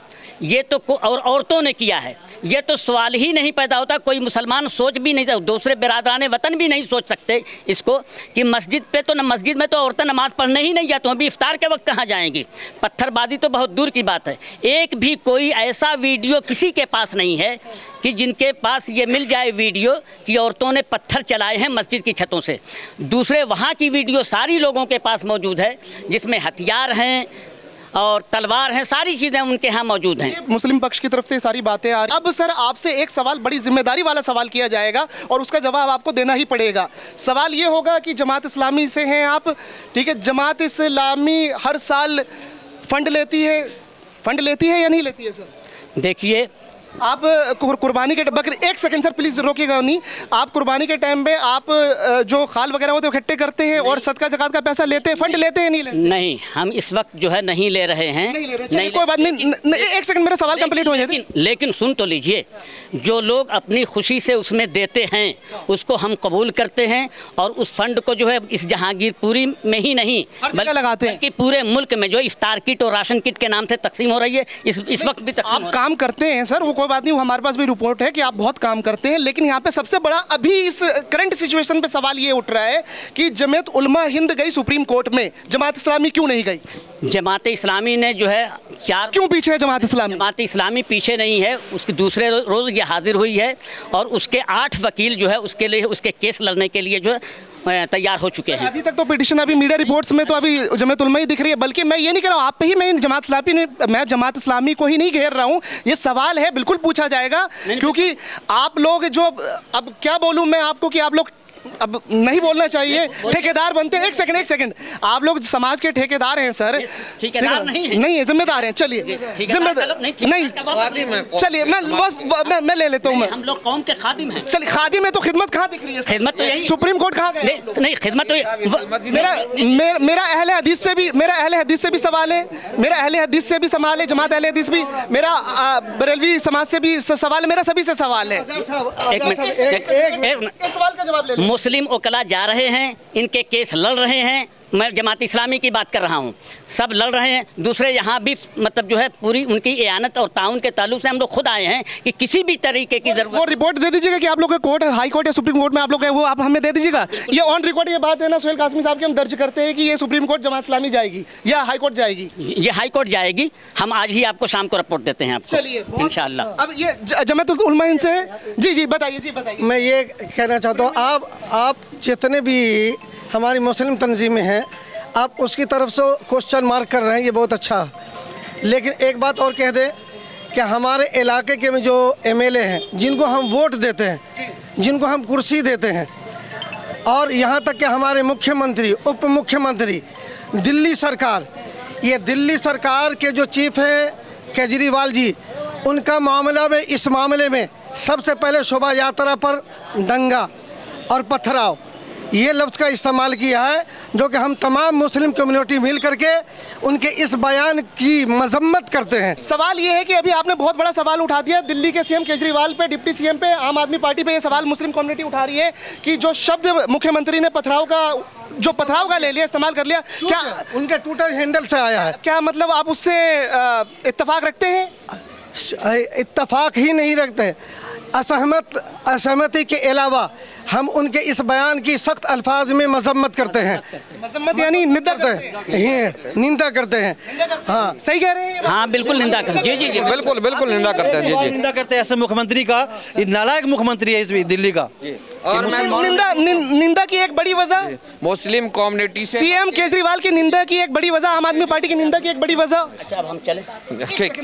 ये तो और औरतों ने किया है। ये तो सवाल ही नहीं पैदा होता। कोई मुसलमान सोच भी नहीं सकता, दूसरे बिरादरान वतन भी नहीं सोच सकते इसको कि मस्जिद पे तो मस्जिद में तो औरतें नमाज़ पढ़ने ही नहीं जाती, अभी इफ्तार के वक्त कहाँ जाएंगी। पत्थरबाजी तो बहुत दूर की बात है। एक भी कोई ऐसा वीडियो किसी के पास नहीं है कि जिनके पास ये मिल जाए वीडियो कि औरतों ने पत्थर चलाए हैं मस्जिद की छतों से। दूसरे वहाँ की वीडियो सारी लोगों के पास मौजूद है, जिसमें हथियार हैं और तलवार हैं, सारी चीज़ें उनके यहाँ मौजूद हैं। मुस्लिम पक्ष की तरफ से सारी बातें आ रही। अब सर आपसे एक सवाल, बड़ी जिम्मेदारी वाला सवाल किया जाएगा और उसका जवाब आपको देना ही पड़ेगा। सवाल ये होगा कि जमात इस्लामी से हैं आप, ठीक है, जमात इस्लामी हर साल फंड लेती है या नहीं लेती है सर? देखिए, आप कुर्बानी के बकरे, एक सेकंड सर प्लीज रोकिएगा नहीं। आप कुर्बानी के टाइम पे आप जो खाल वगैरह होते हैं इकट्ठे करते हैं और सदका ज़कात का पैसा लेते हैं, फंड लेते हैं नहीं लेते? नहीं, हम इस वक्त जो है नहीं ले रहे हैं। नहीं, कोई बात नहीं, एक सेकंड मेरा सवाल कंप्लीट हो जाए। लेकिन सुन तो लीजिए, जो लोग अपनी खुशी से उसमें देते हैं उसको हम कबूल करते हैं, और उस फंड को जो है इस जहांगीरपुरी में ही नहीं लगाते हैं कि पूरे मुल्क में जो इफ्तार किट और राशन किट के नाम से तकसीम हो रही है, इस वक्त भी आप काम करते हैं सर, वो कोई बात नहीं, हमारे पास भी रिपोर्ट है कि आप बहुत काम करते हैं। लेकिन यहाँ पे सबसे बड़ा अभी इस करंट सिचुएशन पे सवाल ये उठ रहा है कि जमीयत उलमा हिंद गई सुप्रीम कोर्ट में, जमात इस्लामी क्यों नहीं गई? जमात इस्लामी ने जो है क्यों पीछे है जमात इस्लामी? जमात इस्लामी पीछे नहीं है, उसके दूसरे रोज़ ये हाजिर हुई है और उसके 8 वकील जो है उसके लिए, उसके केस लड़ने के लिए जो है तैयार हो चुके हैं। अभी तक तो पिटिशन, अभी मीडिया रिपोर्ट्स में तो अभी जमात उलमा ही दिख रही है। बल्कि मैं ये नहीं कह रहा हूँ आप पे ही, मैं जमात इस्लामी को ही नहीं घेर रहा हूँ। ये सवाल है, बिल्कुल पूछा जाएगा, क्योंकि आप लोग जो, अब क्या बोलूँ मैं आपको कि आप लोग अब नहीं बोलना चाहिए, ठेकेदार बनते हैं। एक सेकंड, आप लोग समाज के ठेकेदार हैं सर। ठेकेदार नहीं है, जिम्मेदार हैं। चलिए जिम्मेदार नहीं, चलिए मैं ले लेता हूँ। हम लोग कौम के खादिम हैं। चलिए, खादिम में तो खिदमत कहाँ दिख रही है? खिदमत तो सुप्रीम कोर्ट कहाँ गए? नहीं, खिदमत तो मेरा अहले हदीस से भी सवाल है, मेरा अहले हदीस से भी सवाल है, जमात अहले हदीस भी, मेरा बरेलवी समाज से भी सवाल है, मेरा सभी से सवाल है। एक मिनट, सवाल का जवाब ले। मुस्लिम वकला जा रहे हैं, इनके केस लड़ रहे हैं। मैं जमात इस्लामी की बात कर रहा हूँ, सब लड़ रहे हैं। दूसरे यहाँ भी मतलब जो है पूरी उनकी एआनत और ताउन के ताल्लुक से हम लोग खुद आए हैं कि किसी भी तरीके की जरूरत, वो रिपोर्ट दे दीजिएगा कि आप लोग कोर्ट, हाई कोर्ट या सुप्रीम कोर्ट में आप लोग वो आप हमें दे दीजिएगा। ये ऑन रिकॉर्ड ये बात है ना सुहेल कासमी साहब की, हम दर्ज करते हैं कि ये सुप्रीम कोर्ट जमात इस्लामी जाएगी या हाई कोर्ट जाएगी? ये हाई कोर्ट जाएगी। हम आज ही आपको शाम को रिपोर्ट देते हैं आपको। चलिए इंशाअल्लाह। अब ये जमात उलमा हिंद से है। जी बताइए। मैं ये कहना चाहता हूँ, आप जितने भी हमारी मुस्लिम तंजीमें हैं, आप उसकी तरफ से क्वेश्चन मार्क कर रहे हैं, ये बहुत अच्छा। लेकिन एक बात और कह दें कि हमारे इलाके के में जो एमएलए हैं, जिनको हम वोट देते हैं, जिनको हम कुर्सी देते हैं, और यहाँ तक कि हमारे मुख्यमंत्री, उप मुख्यमंत्री, दिल्ली सरकार, ये दिल्ली सरकार के जो चीफ हैं केजरीवाल जी, उनका मामला में, इस मामले में सबसे पहले शोभा यात्रा पर दंगा और पथराव, ये लफ्ज़ का इस्तेमाल किया है, जो कि हम तमाम मुस्लिम कम्युनिटी मिल करके उनके इस बयान की मजम्मत करते हैं। सवाल ये है कि अभी आपने बहुत बड़ा सवाल उठा दिया दिल्ली के सीएम केजरीवाल पे, डिप्टी सीएम पे, आम आदमी पार्टी पे। ये सवाल मुस्लिम कम्युनिटी उठा रही है कि जो शब्द मुख्यमंत्री ने पथराव का ले लिया, इस्तेमाल कर लिया, क्या उनके ट्विटर हैंडल से आया है? क्या मतलब आप उससे इत्तेफाक रखते हैं? इत्तेफाक ही नहीं रखते। असहमति के अलावा हम उनके इस बयान की सख्त अल्फाज में मजम्मत करते हैं। मजम्मत यानी निंदा करते हैं। निंदा करते हैं। हाँ, सही कह रहे हैं। हाँ बिल्कुल निंदा कर, जी जी जी बिल्कुल बिल्कुल निंदा करते हैं। जी जी निंदा करते हैं ऐसे मुख्यमंत्री का। ये नालायक मुख्यमंत्री है इस दिल्ली का। और मैं निंदा की एक बड़ी वजह मुस्लिम कम्युनिटी से सीएम केजरीवाल की निंदा की एक बड़ी वजह, आम आदमी पार्टी की निंदा की एक बड़ी वजह। अच्छा अब हम चले। ठीक,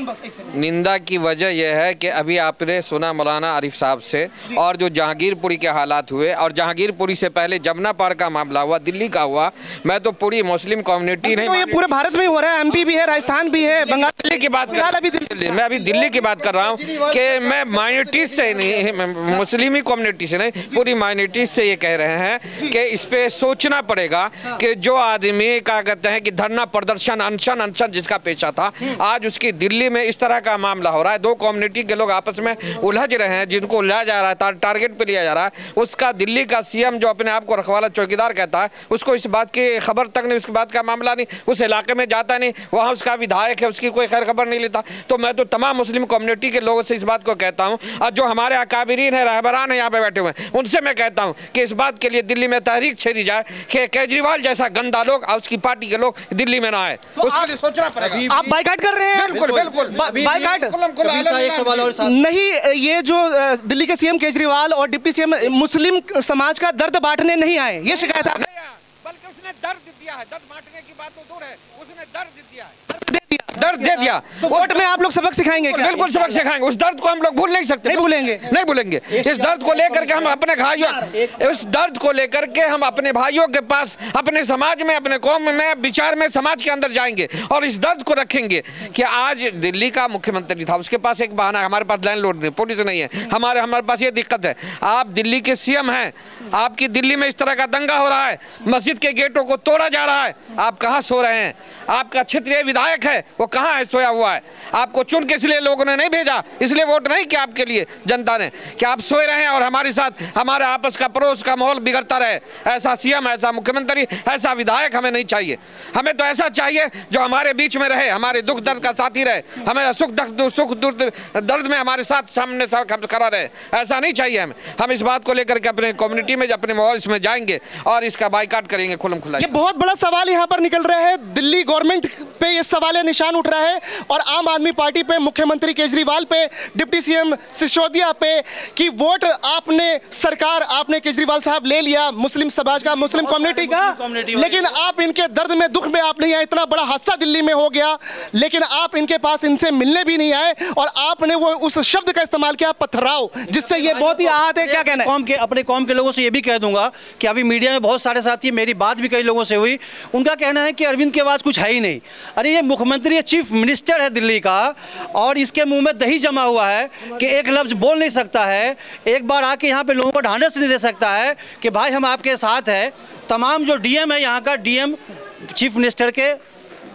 निंदा की वजह यह है कि अभी आपने सुना मौलाना आरिफ साहब से, और जो जहांगीरपुरी के हालात हुए, और जहांगीरपुरी से पहले जमुना पार का मामला हुआ, दिल्ली का हुआ। मैं तो पूरी मुस्लिम कम्युनिटी तो ये पूरे भारत में ही हो रहा है, एमपी भी है, राजस्थान भी है, बंगाल दिल्ली की बात कर, मैं अभी दिल्ली की बात कर रहा हूँ कि मैं माइनॉरिटीज से नहीं, मुस्लिमी कम्युनिटी से नहीं, पूरी माइनॉरिटीज से ये कह रहे हैं कि इस पे सोचना पड़ेगा कि जो आदमी क्या कहते हैं कि धरना प्रदर्शन अनशन जिसका पेशा था, आज उसकी दिल्ली में इस तरह का मामला हो रहा है। दो कम्युनिटी के लोग आपस में उलझ रहे हैं, जिनको उलझा जा रहा है, टारगेट पे लिया जा रहा है। उसका दिल्ली का सीएम जो अपने आप को रखवाला चौकीदार कहता है, उसको इस बात की खबर तक नहीं, उसकी बात का मामला नहीं, उस इलाके में जाता नहीं, वहाँ उसका विधायक है, उसकी कोई खैर खबर नहीं लेता। तो मैं तो तमाम मुस्लिम कम्युनिटी के लोगों से इस बात को कहता हूँ, और जो हमारे अकाबिरीन है, रहबरान है यहाँ पे बैठे हुए हैं, उनसे मैं कहता हूँ कि इस बात के लिए दिल्ली में तहरीक छेड़ी जाए कि केजरीवाल जैसा गंदा लोग और उसकी पार्टी के लोग दिल्ली में ना आए। उसके लिए सोचना पड़ेगा। आप बाइकाट कर रहे हैं? बिल्कुल बिल्कुल बाइकाट एक सवाल और नहीं। ये जो दिल्ली के सीएम केजरीवाल और डिप्टी सीएम मुस्लिम समाज का दर्द बांटने नहीं आए, ये शिकायत है। बल्कि उसने दर्द दिया है, दर्द बांटने की बात तो दूर है, उसने दर्द दिया है, दर्द दे दिया। तो वोट में आप लोग सबक सिखाएंगे क्या? बिल्कुल सबक सिखाएंगे। उस दर्द को हम लोग भूल नहीं सकते, नहीं भूलेंगे, नहीं भूलेंगे। इस दर्द को लेकर के हम अपने भाइयों, इस दर्द को लेकर के हम अपने भाइयों के पास, अपने समाज में, अपने कौम में, विचार में, समाज के अंदर जाएंगे और इस दर्द को रखेंगे कि आज दिल्ली का मुख्यमंत्री था, उसके पास एक बहाना है, हमारे पास लैंडलॉर्ड नहीं, पुलिस नहीं है, हमारे पास ये दिक्कत है। आप दिल्ली के सीएम हैं, आपकी दिल्ली में इस तरह का दंगा हो रहा है, मस्जिद के गेटों को तोड़ा जा रहा है, आप कहाँ सो रहे हैं? आपका क्षेत्रीय विधायक है, वो कहाँ है, सोया हुआ है? आपको चुन के इसलिए लोगों ने नहीं भेजा, इसलिए वोट नहीं किया आपके लिए जनता ने, कि आप सोए रहे और हमारे साथ हमारे आपस का पड़ोस का माहौल बिगड़ता रहे। ऐसा सीएम, ऐसा मुख्यमंत्री, ऐसा विधायक हमें नहीं चाहिए। हमें तो ऐसा चाहिए जो हमारे बीच में रहे, हमारे दुख दर्द का साथी रहे, हमें सुख दर्द में हमारे साथ सामने खड़ा रहे। ऐसा नहीं चाहिए हमें। हम इस बात को लेकर के अपने कम्युनिटी में, अपने माहौल इसमें जाएंगे और इसका बाइकाट करेंगे खुल्लम खुल्ला। ये बहुत बड़ा सवाल यहाँ पर निकल रहा है। दिल्ली गवर्नमेंट पे ये सवाल निशान उठ रहा है और आम आदमी पार्टी पे, मुख्यमंत्री केजरीवाल पे, डिप्टी सीएम सिसोदिया पे कि वोट आपने केजरीवाल साहब ले लिया मुस्लिम समाज का, मुस्लिम कम्युनिटी का, लेकिन आप इनके दर्द में, दुख में आप नहीं आए। इतना बड़ा हादसा दिल्ली में हो गया, लेकिन आप इनके पास इनसे मिलने भी नहीं आए और आपने वो उस शब्द का इस्तेमाल किया, पथराव, जिससे ये बहुत ही आहत है। क्या कहना है? अपने कौम के लोगों से ये भी कह दूंगा कि अभी मीडिया में बहुत सारे साथी, मेरी बात भी कई लोगों से हुई, उनका कहना है कि अरविंद के पास कुछ है ही नहीं। अरे ये मुख्यमंत्री है, चीफ मिनिस्टर है दिल्ली का, और इसके मुंह में दही जमा हुआ है कि एक लफ्ज बोल नहीं सकता है, एक बार आके यहाँ पे लोगों को ढांढस नहीं दे सकता है कि भाई हम आपके साथ हैं। तमाम जो डीएम है यहाँ का, डीएम चीफ मिनिस्टर के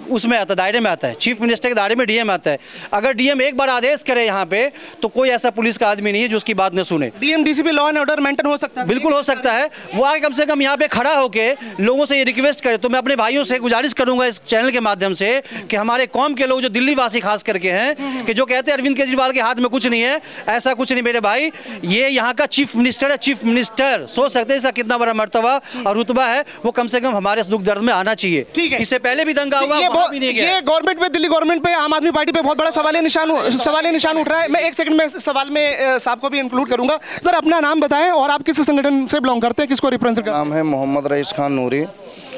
उसमें आता है, दायरे में आता है, चीफ मिनिस्टर के दायरे में डीएम आता है। अगर डीएम एक बार आदेश करे यहाँ पे, तो कोई ऐसा पुलिस का आदमी नहीं है जो उसकी बात न सुने। DM DCP law and order maintain हो सकता है, बिल्कुल हो सकता है। वो आगे कम से कम यहाँ पे खड़ा होके लोगों से ये रिक्वेस्ट करे। तो मैं अपने भाइयों से गुजारिश करूंगा इस चैनल के माध्यम से कि हमारे कौम के लोग जो दिल्ली वासी खास करके हैं, कि जो कहते हैं अरविंद केजरीवाल के हाथ में कुछ नहीं है, ऐसा कुछ नहीं मेरे भाई। ये यहाँ का चीफ मिनिस्टर है, चीफ मिनिस्टर, सोच सकते हैं इसका कितना बड़ा मर्तबा और रुतबा है। वो कम से कम हमारे दुख दर्द में आना चाहिए। ठीक है। इससे पहले भी दंगा हुआ, वहाँ भी नहीं गया। गवर्नमेंट पे, दिल्ली गवर्नमेंट पे, आम आदमी पार्टी पे बहुत बड़ा सवाल निशान उठ रहा है। मैं एक सेकंड में सवाल में साहब को भी इंक्लूड करूंगा। सर अपना नाम बताएं और आप किस संगठन से बिलोंग करते हैं, किसको रिप्रेजेंट करते हैं? नाम है मोहम्मद रईस खान नूरी।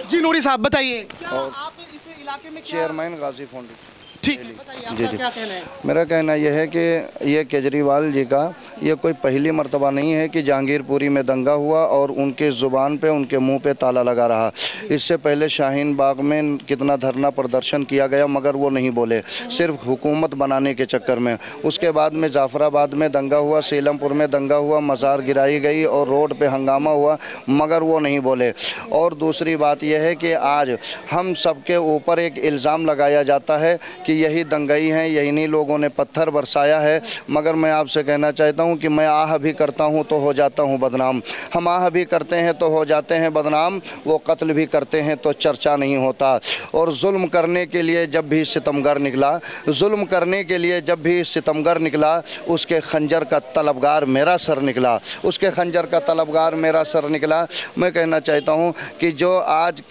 जी नूरी साहब बताइए, आप इस इलाके में चेयरमैन गाजी फाउंडेशन। ठीक है, बताइए आपका क्या कहना है? मेरा कहना यह है कि ये केजरीवाल जी का ये कोई पहली मर्तबा नहीं है कि जहांगीरपुरी में दंगा हुआ और उनके ज़ुबान पे, उनके मुंह पे ताला लगा रहा। इससे पहले शाहीन बाग में कितना धरना प्रदर्शन किया गया, मगर वो नहीं बोले, सिर्फ हुकूमत बनाने के चक्कर में। उसके बाद में जाफराबाद में दंगा हुआ, सेलमपुर में दंगा हुआ, मज़ार गिराई गई और रोड पे हंगामा हुआ, मगर वो नहीं बोले। और दूसरी बात यह है कि आज हम सबके ऊपर एक इल्ज़ाम लगाया जाता है कि यही दंगाई हैं, यही लोगों ने पत्थर बरसाया है। मगर मैं आपसे कहना चाहता हूं कि मैं आह भी करता हूं तो हो जाता हूं बदनाम। हम आह भी करते हैं तो हो जाते हैं बदनाम, वो कत्ल भी करते हैं तो चर्चा नहीं होता। और जुल्म करने के लिए जब भी सितमगर निकला, जुल्म करने के लिए जब भी सितमगर निकला, उसके खंजर का तलबगार मेरा सर निकला, उसके खंजर का तलबगार मेरा सर निकला। मैं कहना चाहता हूं कि जो आज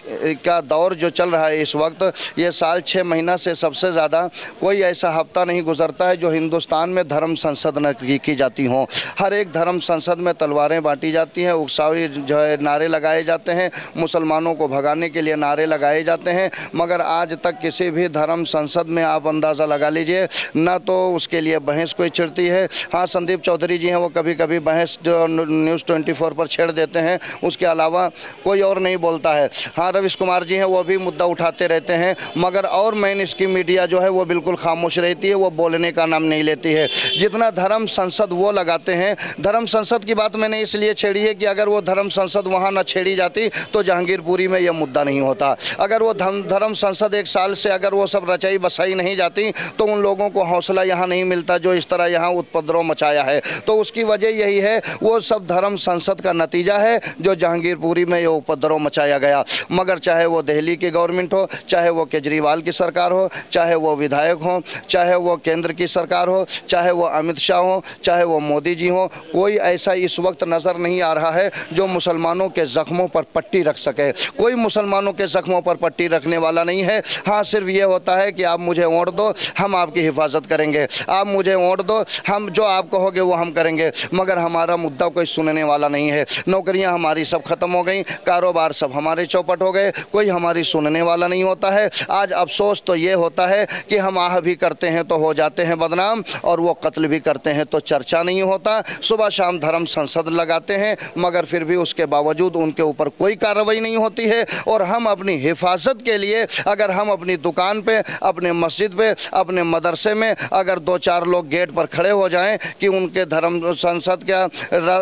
का दौर जो चल रहा है इस वक्त, ये साल 6 महीना से सबसे ज़्यादा कोई ऐसा हफ्ता नहीं गुजरता है जो हिंदुस्तान में धर्म संसद न की जाती हों। हर एक धर्म संसद में तलवारें बांटी जाती हैं, उकसावी जो है नारे लगाए जाते हैं, मुसलमानों को भगाने के लिए नारे लगाए जाते हैं। मगर आज तक किसी भी धर्म संसद में आप अंदाज़ा लगा लीजिए, ना तो उसके लिए बहस कोई छिड़ती है। हाँ, संदीप चौधरी जी हैं, वो कभी कभी बहस न्यूज़ 24 पर छेड़ देते हैं, उसके अलावा कोई और नहीं बोलता है। हाँ, रविश कुमार जी हैं, वो भी मुद्दा उठाते रहते हैं, मगर और मेन इसकी मीडिया जो है वो बिल्कुल खामोश रहती है, वो बोलने का नाम नहीं लेती है। जितना धर्म संसद वो लगाते हैं, धर्म संसद की बात मैंने इसलिए छेड़ी है कि अगर वो धर्म संसद वहाँ ना छेड़ी जाती तो जहांगीरपुरी में यह मुद्दा नहीं होता। अगर वो धर्म संसद एक साल से अगर वो सब रचाई बसाई नहीं जाती तो उन लोगों को हौसला यहाँ नहीं मिलता जो इस तरह यहाँ उपद्रव मचाया है। तो उसकी वजह यही है, वो सब धर्म संसद का नतीजा है जो जहांगीरपुरी में ये उपद्रव मचाया गया। मगर चाहे वो दिल्ली की गवर्नमेंट हो, चाहे वो केजरीवाल की सरकार हो, चाहे वो विधायक हो, चाहे वो केंद्र की सरकार हो, चाहे वो अमित शाह हो, चाहे वो मोदी जी हो, कोई ऐसा इस वक्त नज़र नहीं आ रहा है जो मुसलमानों के ज़ख्मों पर पट्टी रख सके। कोई मुसलमानों के ज़ख्मों पर पट्टी रखने वाला नहीं है। हाँ, सिर्फ ये होता है कि आप मुझे वोट दो, हम आपकी हिफाजत करेंगे, आप मुझे वोट दो, हम जो आप कहोगे वो हम करेंगे। मगर हमारा मुद्दा कोई सुनने वाला नहीं है। नौकरियां हमारी सब खत्म हो गई, कारोबार सब हमारे चौपट हो गए, कोई हमारी सुनने वाला नहीं होता है। आज अफसोस तो ये होता है कि हम आह भी करते हैं तो हो जाते हैं बदनाम, और वो कत्ल भी करते हैं तो चर्चा नहीं होता। सुबह शाम धर्म संसद लगाते हैं, मगर फिर भी उसके बावजूद उनके ऊपर कोई कार्रवाई नहीं होती है। और हम अपनी हिफाजत के लिए अगर हम अपनी दुकान पे, अपने मस्जिद पे, अपने मदरसे में अगर 2-4 लोग गेट पर खड़े हो जाएं कि उनके धर्म संसद का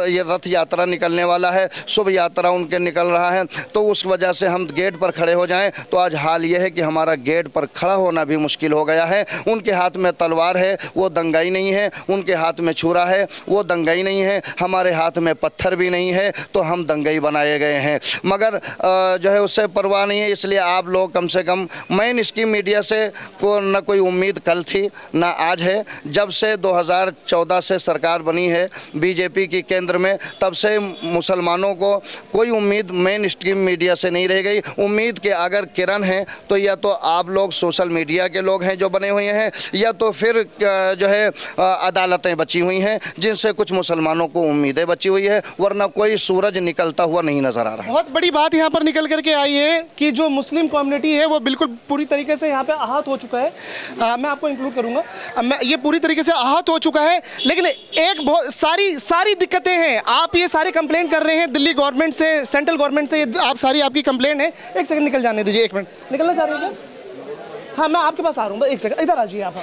ये रथ यात्रा निकलने वाला है, शुभ यात्रा उनके निकल रहा है, तो उस वजह से हम गेट पर खड़े हो जाएं, तो आज हाल ये है कि हमारा गेट पर खड़ा होना भी मुश्किल हो गया है। उनके हाथ में तलवार है, वो दंगाई नहीं है, उनके हाथ में छुरा है, वो दंगाई नहीं है, हमारे हाथ में पत्थर भी नहीं है, तो हम दंगाई बनाए गए हैं। मगर जो है उससे परवाह नहीं है। इसलिए आप लोग कम से कम, मैं इसकी मीडिया से को न कोई उम्मीद कल थी ना आज है। जब से 2014 से सरकार बनी है बीजेपी की केंद्र में, तब से मुसलमानों को कोई उम्मीद मेन स्ट्रीम मीडिया से नहीं रह गई। उम्मीद के अगर किरण है तो या तो आप लोग सोशल मीडिया के लोग हैं जो बने हुए हैं, या तो फिर जो है अदालतें बची हुई हैं जिनसे कुछ मुसलमानों को उम्मीदें बची हुई है, वरना कोई सूरज निकलता हुआ नहीं नजर आ रहा। बहुत बड़ी बात यहाँ पर निकल करके आई है कि जो मुस्लिम कम्युनिटी है वो बिल्कुल पूरी तरीके से यहाँ पे आहत हो चुका है। मैं आपको इंक्लूड करूँगा, मैं ये पूरी तरीके से आहत हो चुका है। लेकिन एक बहुत सारी दिक्कतें हैं। आप ये सारे कंप्लेंट कर रहे हैं दिल्ली गवर्नमेंट से, सेंट्रल गवर्नमेंट से, आप सारी आपकी कंप्लेंट है। एक सेकंड निकल जाने दीजिए, 1 मिनट। निकलना चाह रहे हो क्या? हाँ, मैं आपके पास आ रहा हूँ, एक सेकंड, इधर आ जाइए आप,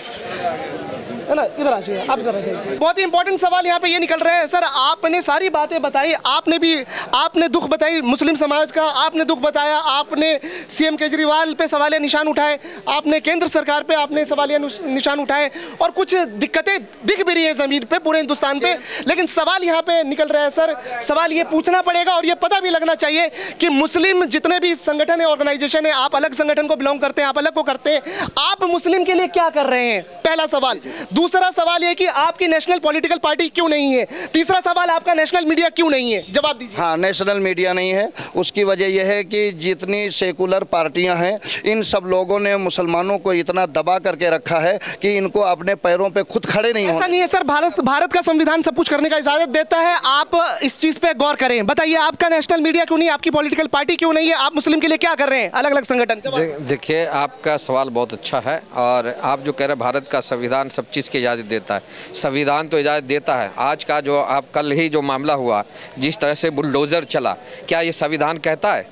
है ना, इधर आ जाइए आप, इधर आ जाइए। बहुत ही इंपॉर्टेंट सवाल यहाँ पे ये निकल रहा है। सर, आपने सारी बातें बताई, आपने दुख बताई मुस्लिम समाज का, आपने दुख बताया, आपने सीएम केजरीवाल पे सवालिया निशान उठाए, आपने केंद्र सरकार पे आपने सवालिया निशान उठाए, और कुछ दिक्कतें दिख भी रही है ज़मीन पे पूरे हिंदुस्तान पे। लेकिन सवाल यहाँ पे निकल रहा है सर, सवाल ये पूछना पड़ेगा और ये पता भी लगना चाहिए कि मुस्लिम जितने भी संगठन है, ऑर्गेनाइजेशन है, आप अलग संगठन को बिलोंग करते हैं, आप अलग को करते हैं, आप मुस्लिम के लिए क्या कर रहे हैं? पहला सवाल। दूसरा सवाल ये कि आपकी नेशनल पॉलिटिकल पार्टी क्यों नहीं है? तीसरा सवाल, आपका नेशनल मीडिया क्यों नहीं है? जवाब दीजिए। हाँ, नेशनल मीडिया नहीं है, उसकी वजह यह है कि जितनी सेकुलर पार्टियां हैं, इन सब लोगों ने मुसलमानों को इतना दबा करके रखा है कि इनको अपने पैरों पे खुद खड़े नहीं ऐसा नहीं है सर, भारत का संविधान सब कुछ करने का इजाजत देता है। आप इस चीज पे गौर करें। बताइए, आपका नेशनल मीडिया क्यों नहीं, आपकी पॉलिटिकल पार्टी क्यों नहीं है? आप मुस्लिम के लिए क्या कर रहे हैं, अलग अलग संगठन? देखिए, आपका सवाल बहुत अच्छा है, और आप जो कह रहे हैं भारत का संविधान सब चीज़ की इजाज़त देता है, संविधान तो इजाज़त देता है। आज का जो आप कल ही जो मामला हुआ, जिस तरह से बुलडोज़र चला, क्या ये संविधान कहता है?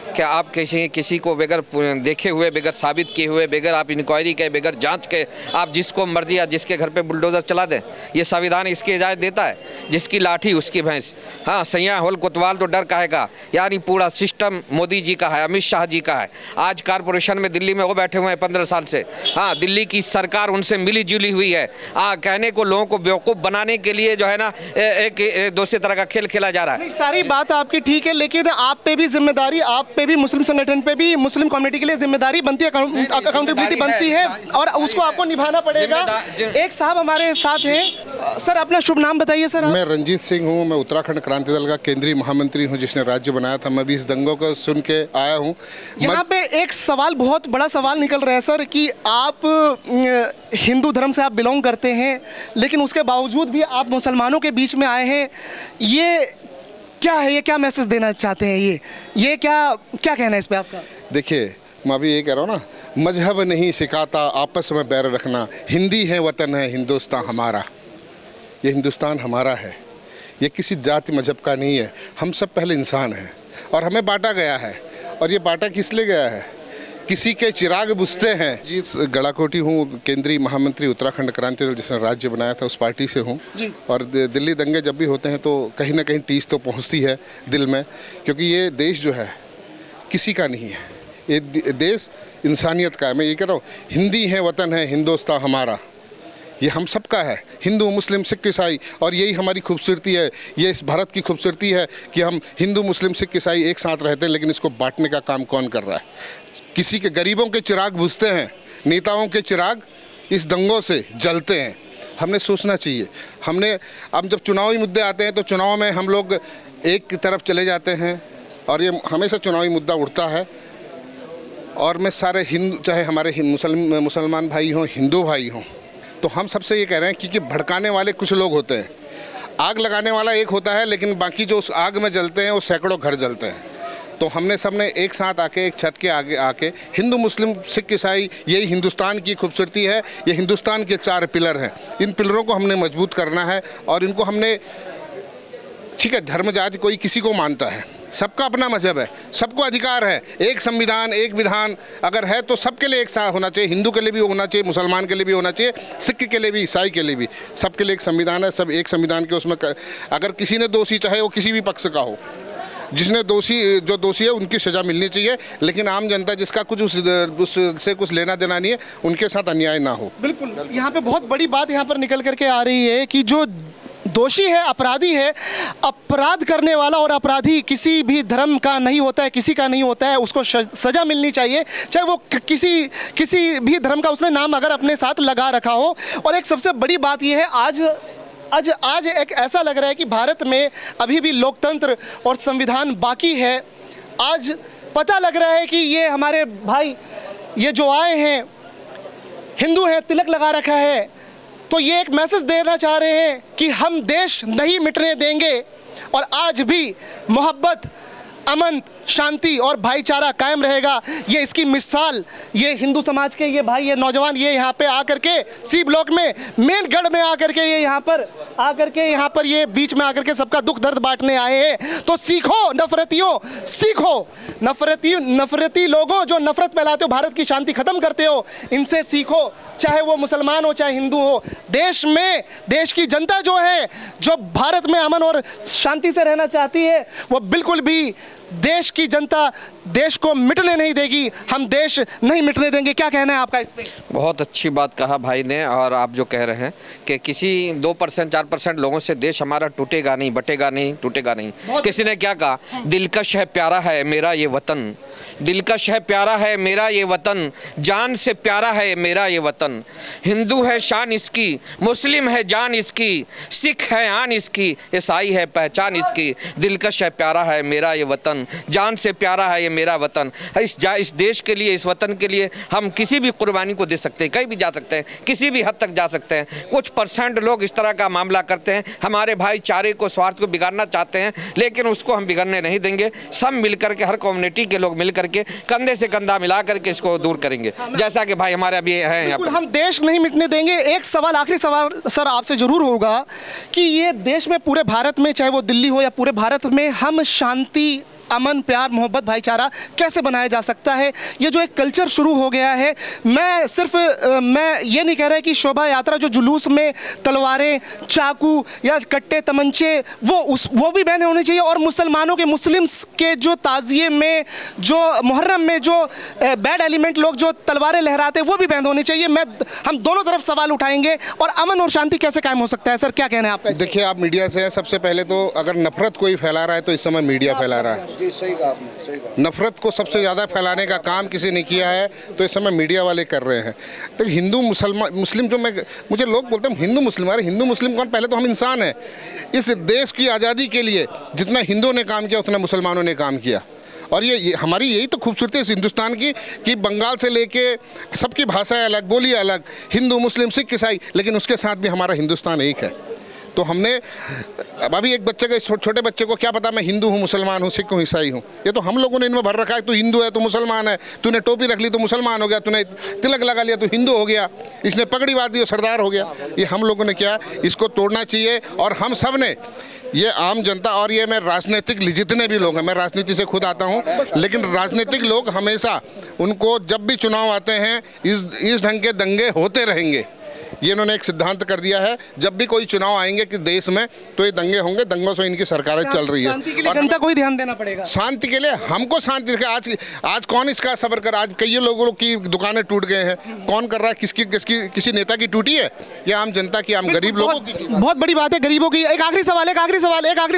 कि आप किसी को बगैर देखे हुए, बगैर साबित किए हुए, बगैर आप इंक्वायरी के, बगैर जांच के आप जिसको मर्जी या जिसके घर पे बुलडोज़र चला दें, ये संविधान इसकी इजाज़त देता है? जिसकी लाठी उसकी भैंस। हाँ, सैया होल कोतवाल तो डर काहेगा। यानी पूरा सिस्टम मोदी जी का है, अमित शाह जी का है। आज कॉरपोरेशन में दिल्ली में वो बैठे हुए हैं 15 साल से। हाँ, दिल्ली की सरकार उनसे मिली जुली हुई है। कहने को लोगों को बेवकूफ़ बनाने के लिए जो है ना एक दूसरे तरह का खेल खेला जा रहा है। नहीं, सारी बात आपकी ठीक है, लेकिन आप पे भी जिम्मेदारी, आप पे भी, मुस्लिम संगठन पे भी, मुस्लिम कम्युनिटी के लिए जिम्मेदारी बनती है, अकाउंटेबिलिटी बनती है और उसको आपको निभाना पड़ेगा। एक साहब हमारे साथ हैं। सर, अपना शुभ नाम बताइए सर। मैं रंजीत सिंह हूँ। मैं उत्तराखंड क्रांति दल का केंद्रीय महामंत्री हूँ, जिसने राज्य बनाया था। मैं भी इस दंगों को सुन के आया हूँ। यहाँ पे एक सवाल, बहुत बड़ा सवाल निकल रहा है सर, कि आप हिंदू धर्म से आप बिलोंग करते हैं, लेकिन उसके बावजूद भी आप मुसलमानों के बीच में आए हैं। ये क्या है? ये क्या मैसेज देना चाहते हैं? ये क्या कहना है इस पे आपका? देखिए, मैं अभी ये कह रहा हूँ ना, मजहब नहीं सिखाता आपस में बैर रखना। हिंदी है, वतन है हिंदुस्तान हमारा। ये हिंदुस्तान हमारा है, ये किसी जाति मजहब का नहीं है। हम सब पहले इंसान हैं और हमें बांटा गया है। और ये बांटा किस लिए गया है? किसी के चिराग बुझते हैं। जी, गड़ाकोटी हूँ, केंद्रीय महामंत्री उत्तराखंड क्रांति दल, जिसने राज्य बनाया था, उस पार्टी से हूँ। और दिल्ली दंगे जब भी होते हैं तो कहीं ना कहीं टीस तो पहुँचती है दिल में, क्योंकि ये देश जो है किसी का नहीं है, ये देश इंसानियत का है। मैं ये कह रहा हूँ, हिंदी है, वतन है हिंदुस्तान हमारा। ये हम सबका है, हिंदू मुस्लिम सिख ईसाई। और यही हमारी खूबसूरती है, ये इस भारत की खूबसूरती है कि हम हिंदू मुस्लिम सिख ईसाई एक साथ रहते हैं। लेकिन इसको बांटने का काम कौन कर रहा है? किसी के गरीबों के चिराग बुझते हैं, नेताओं के चिराग इस दंगों से जलते हैं। हमने सोचना चाहिए। हमने अब जब चुनावी मुद्दे आते हैं तो चुनाव में हम लोग एक तरफ चले जाते हैं और ये हमेशा चुनावी मुद्दा उठता है। और मैं सारे हिंदू, चाहे हमारे मुसलमान भाई हों, हिंदू भाई हों, तो हम सबसे ये कह रहे हैं कि भड़काने वाले कुछ लोग होते हैं। आग लगाने वाला एक होता है, लेकिन बाकी जो उस आग में जलते हैं वो सैकड़ों घर जलते हैं। तो हमने सबने एक साथ आके, एक छत के आगे आके, हिंदू मुस्लिम सिख ईसाई, यही हिंदुस्तान की खूबसूरती है। ये हिंदुस्तान के 4 पिलर हैं। इन पिलरों को हमने मजबूत करना है और इनको हमने, ठीक है, धर्म जाति कोई किसी को मानता है, सबका अपना मजहब है, सबको अधिकार है। एक संविधान, एक विधान अगर है तो सबके लिए एक साथ होना चाहिए। हिंदू के लिए भी होना चाहिए, मुसलमान के लिए भी होना चाहिए, सिख के लिए भी, ईसाई के लिए भी। सबके लिए एक संविधान है, सब एक संविधान के उसमें अगर किसी ने दोषी, चाहे वो किसी भी पक्ष का हो, जिसने जो दोषी है उनकी सज़ा मिलनी चाहिए। लेकिन आम जनता जिसका कुछ उससे कुछ लेना देना नहीं है, उनके साथ अन्याय ना हो। बिल्कुल, यहाँ पे बहुत बड़ी बात यहाँ पर निकल करके आ रही है कि जो दोषी है, अपराधी है, अपराध करने वाला और अपराधी किसी भी धर्म का नहीं होता है, किसी का नहीं होता है। उसको सज़ा मिलनी चाहिए, चाहे वो किसी भी धर्म का उसने नाम अगर अपने साथ लगा रखा हो। और एक सबसे बड़ी बात यह है, आज एक ऐसा लग रहा है कि भारत में अभी भी लोकतंत्र और संविधान बाकी है। आज पता लग रहा है कि ये हमारे भाई, ये जो आए हैं, हिंदू हैं, तिलक लगा रखा है, तो ये एक मैसेज देना चाह रहे हैं कि हम देश नहीं मिटने देंगे और आज भी मोहब्बत, अमन, शांति और भाईचारा कायम रहेगा। ये इसकी मिसाल ये हिंदू समाज के ये भाई, ये नौजवान, ये यहाँ पे आकर के सी ब्लॉक में, मेन गढ़ में आकर के, ये यहाँ पर ये बीच में आकर के सबका दुख दर्द बांटने आए हैं। तो सीखो नफरतियों, सीखो नफरती लोगों, जो नफरत फैलाते हो, भारत की शांति खत्म करते हो, इनसे सीखो। चाहे वो मुसलमान हो, चाहे हिंदू हो। देश में, देश की जनता जो है, जो भारत में अमन और शांति से रहना चाहती है, वो बिल्कुल भी देश की जनता देश को मिटने नहीं देगी। हम देश नहीं मिटने देंगे। क्या कहना है आपका इस पे? बहुत अच्छी बात कहा भाई ने। और आप जो कह रहे हैं कि किसी 2% 4% लोगों से देश हमारा टूटेगा नहीं, बटेगा नहीं, टूटेगा नहीं। किसी ने क्या कहा? दिलकश है, प्यारा है मेरा ये वतन, दिलकश है, प्यारा है मेरा ये वतन, जान से प्यारा है मेरा ये वतन। हिंदू है शान इसकी, मुस्लिम है जान इसकी, सिख है आन इसकी, ईसाई है पहचान इसकी। दिलकश है, प्यारा है मेरा ये वतन, जान से प्यारा है ये मेरा वतन। इस देश के लिए, इस वतन के लिए हम किसी भी कुर्बानी को दे सकते हैं, कहीं भी जा सकते हैं, किसी भी हद तक जा सकते हैं। कुछ % लोग इस तरह का मामला करते हैं, हमारे भाईचारे को, स्वार्थ को बिगाड़ना चाहते हैं, लेकिन उसको हम बिगड़ने नहीं देंगे। सब मिलकर के, हर कम्युनिटी के लोग मिलकर के, कंधे से कंधा मिला करके इसको दूर करेंगे, जैसा कि भाई हमारे अभी हैं यहाँ पर। हम देश नहीं मिटने देंगे। एक सवाल, आखिरी सवाल सर आपसे जरूर होगा कि ये देश में, पूरे भारत में, चाहे वो दिल्ली हो या पूरे भारत में, हम शांति अमन, प्यार, मोहब्बत, भाईचारा कैसे बनाया जा सकता है। ये जो एक कल्चर शुरू हो गया है, मैं ये नहीं कह रहा कि शोभा यात्रा जो जुलूस में तलवारें, चाकू या कट्टे, तमंचे वो भी बैन होने चाहिए, और मुसलमानों के, मुस्लिम्स के जो ताज़िए में, जो मुहर्रम में जो बैड एलिमेंट लोग जो तलवारें लहराते हैं वो भी बैन होने चाहिए। हम दोनों तरफ सवाल उठाएंगे। और अमन और शांति कैसे कायम हो सकता है सर, क्या कहना है आपका? देखिए, आप मीडिया से हैं, सबसे पहले तो अगर नफरत कोई फैला रहा है तो इस समय मीडिया फैला रहा है। सही कहा आपने, सही कहा। नफरत को सबसे ज़्यादा फैलाने का काम किसी ने किया है तो इस समय मीडिया वाले कर रहे हैं। तो हिंदू मुस्लिम जो मुझे लोग बोलते हैं हिंदू मुस्लिम, अरे हिंदू मुस्लिम कौन, पहले तो हम इंसान हैं। इस देश की आज़ादी के लिए जितना हिंदुओं ने काम किया उतना मुसलमानों ने काम किया, और ये हमारी यही तो खूबसूरती है इस हिंदुस्तान की कि बंगाल से लेके सबकी भाषाएं अलग, बोली अलग, हिंदू, मुस्लिम, सिख, ईसाई, लेकिन उसके साथ भी हमारा हिंदुस्तान एक है। तो हमने अभी एक बच्चे को, छोटे बच्चे को क्या पता मैं हिंदू हूँ, मुसलमान हूँ, सिख हूँ, ईसाई हूँ? ये तो हम लोगों ने इनमें भर रखा है। तू हिंदू है तो मुसलमान है, तूने टोपी रख ली तो मुसलमान हो गया, तूने तिलक लगा लिया तो हिंदू हो गया, इसने पगड़ी बांध दी तो सरदार हो गया। ये हम लोगों ने किया, इसको तोड़ना चाहिए। और हम सब ने, ये आम जनता, और ये मैं राजनीतिक जितने भी लोग हैं, मैं राजनीति से खुद आता हूँ, लेकिन राजनीतिक लोग हमेशा, उनको जब भी चुनाव आते हैं इस ढंग के दंगे होते रहेंगे। ये इन्होंने एक सिद्धांत कर दिया है, जब भी कोई चुनाव आएंगे कि देश में तो ये दंगे होंगे, दंगों से इनकी सरकारें चल रही है। शांति के लिए जनता को ही ध्यान देना पड़ेगा। शांति के लिए हमको शांति देखिए, आज कौन इसका सब्र कर, आज कई लोगों की दुकानें टूट गए हैं, कौन कर रहा है? किसी नेता की टूटी है या आम जनता की, आम गरीब लोगों की? बहुत बड़ी बात है गरीबों की। एक आखिरी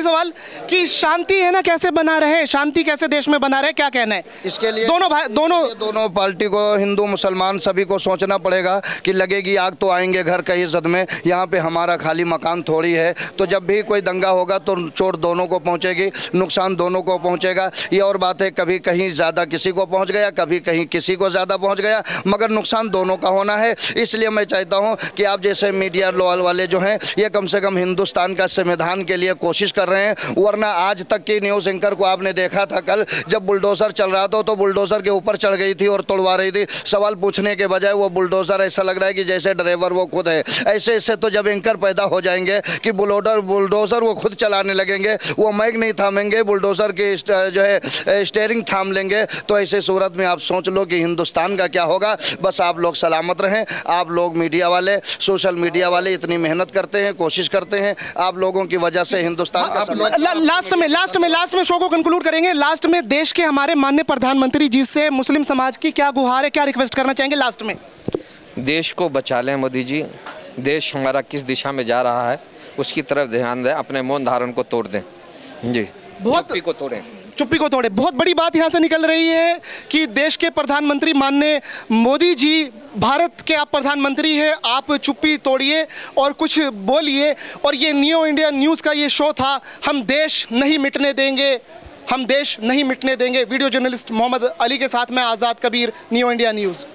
सवाल कि शांति है ना, कैसे बना रहे, शांति कैसे देश में बना रहे, क्या कहना है इसके लिए? दोनों पार्टी को, हिंदू मुसलमान सभी को सोचना पड़ेगा कि लगेगी आग तो आएंगे घर कई इज्जत में। यहाँ पे हमारा खाली मकान थोड़ी है, तो जब भी कोई दंगा होगा तो चोट दोनों को पहुँचेगी, नुकसान दोनों को पहुँचेगा। ये और बात है, कभी कहीं ज़्यादा किसी को पहुँच गया, कभी कहीं किसी को ज़्यादा पहुँच गया, मगर नुकसान दोनों का होना है। इसलिए मैं चाहता हूँ कि आप जैसे मीडिया वाले जो हैं, ये कम से कम हिंदुस्तान का संविधान के लिए कोशिश कर रहे हैं। वरना आज तक की न्यूज़ एंकर को आपने देखा था, कल जब बुलडोज़र चल रहा था तो बुलडोज़र के ऊपर चढ़ गई थी और तोड़वा रही थी। सवाल पूछने के बजाय वो बुलडोज़र ऐसा लग रहा है कि जैसे ड्राइवर वो खुद है। ऐसे ऐसे तो जब एंकर पैदा हो जाएंगे कि बुलडोज़र वो खुद चलाने लगेंगे, वो माइक नहीं थामेंगे, बुलडोज़र के जो है स्टीयरिंग थाम लेंगे, तो ऐसे सूरत में आप सोच लो कि हिंदुस्तान का क्या होगा। बस आप लोग सलामत रहें। आप लोग मीडिया वाले, सोशल मीडिया वाले इतनी मेहनत करते हैं, कोशिश करते हैं, आप लोगों की वजह से हिंदुस्तान का लास्ट में शो को कंक्लूड करेंगे। लास्ट में देश के हमारे माननीय प्रधानमंत्री जी से मुस्लिम समाज की क्या गुहार है, क्या रिक्वेस्ट करना चाहेंगे लास्ट में? देश को बचा लें मोदी जी। देश हमारा किस दिशा में जा रहा है उसकी तरफ ध्यान दें, अपने मौन धारण को तोड़ दें जी, चुप्पी को तोड़े। बहुत बड़ी बात यहाँ से निकल रही है कि देश के प्रधानमंत्री माननीय मोदी जी, भारत के आप प्रधानमंत्री हैं, आप चुप्पी तोड़िए और कुछ बोलिए। और ये नियो इंडिया न्यूज़ का ये शो था, हम देश नहीं मिटने देंगे, हम देश नहीं मिटने देंगे। वीडियो जर्नलिस्ट मोहम्मद अली के साथ मैं आज़ाद कबीर, नियो इंडिया न्यूज़।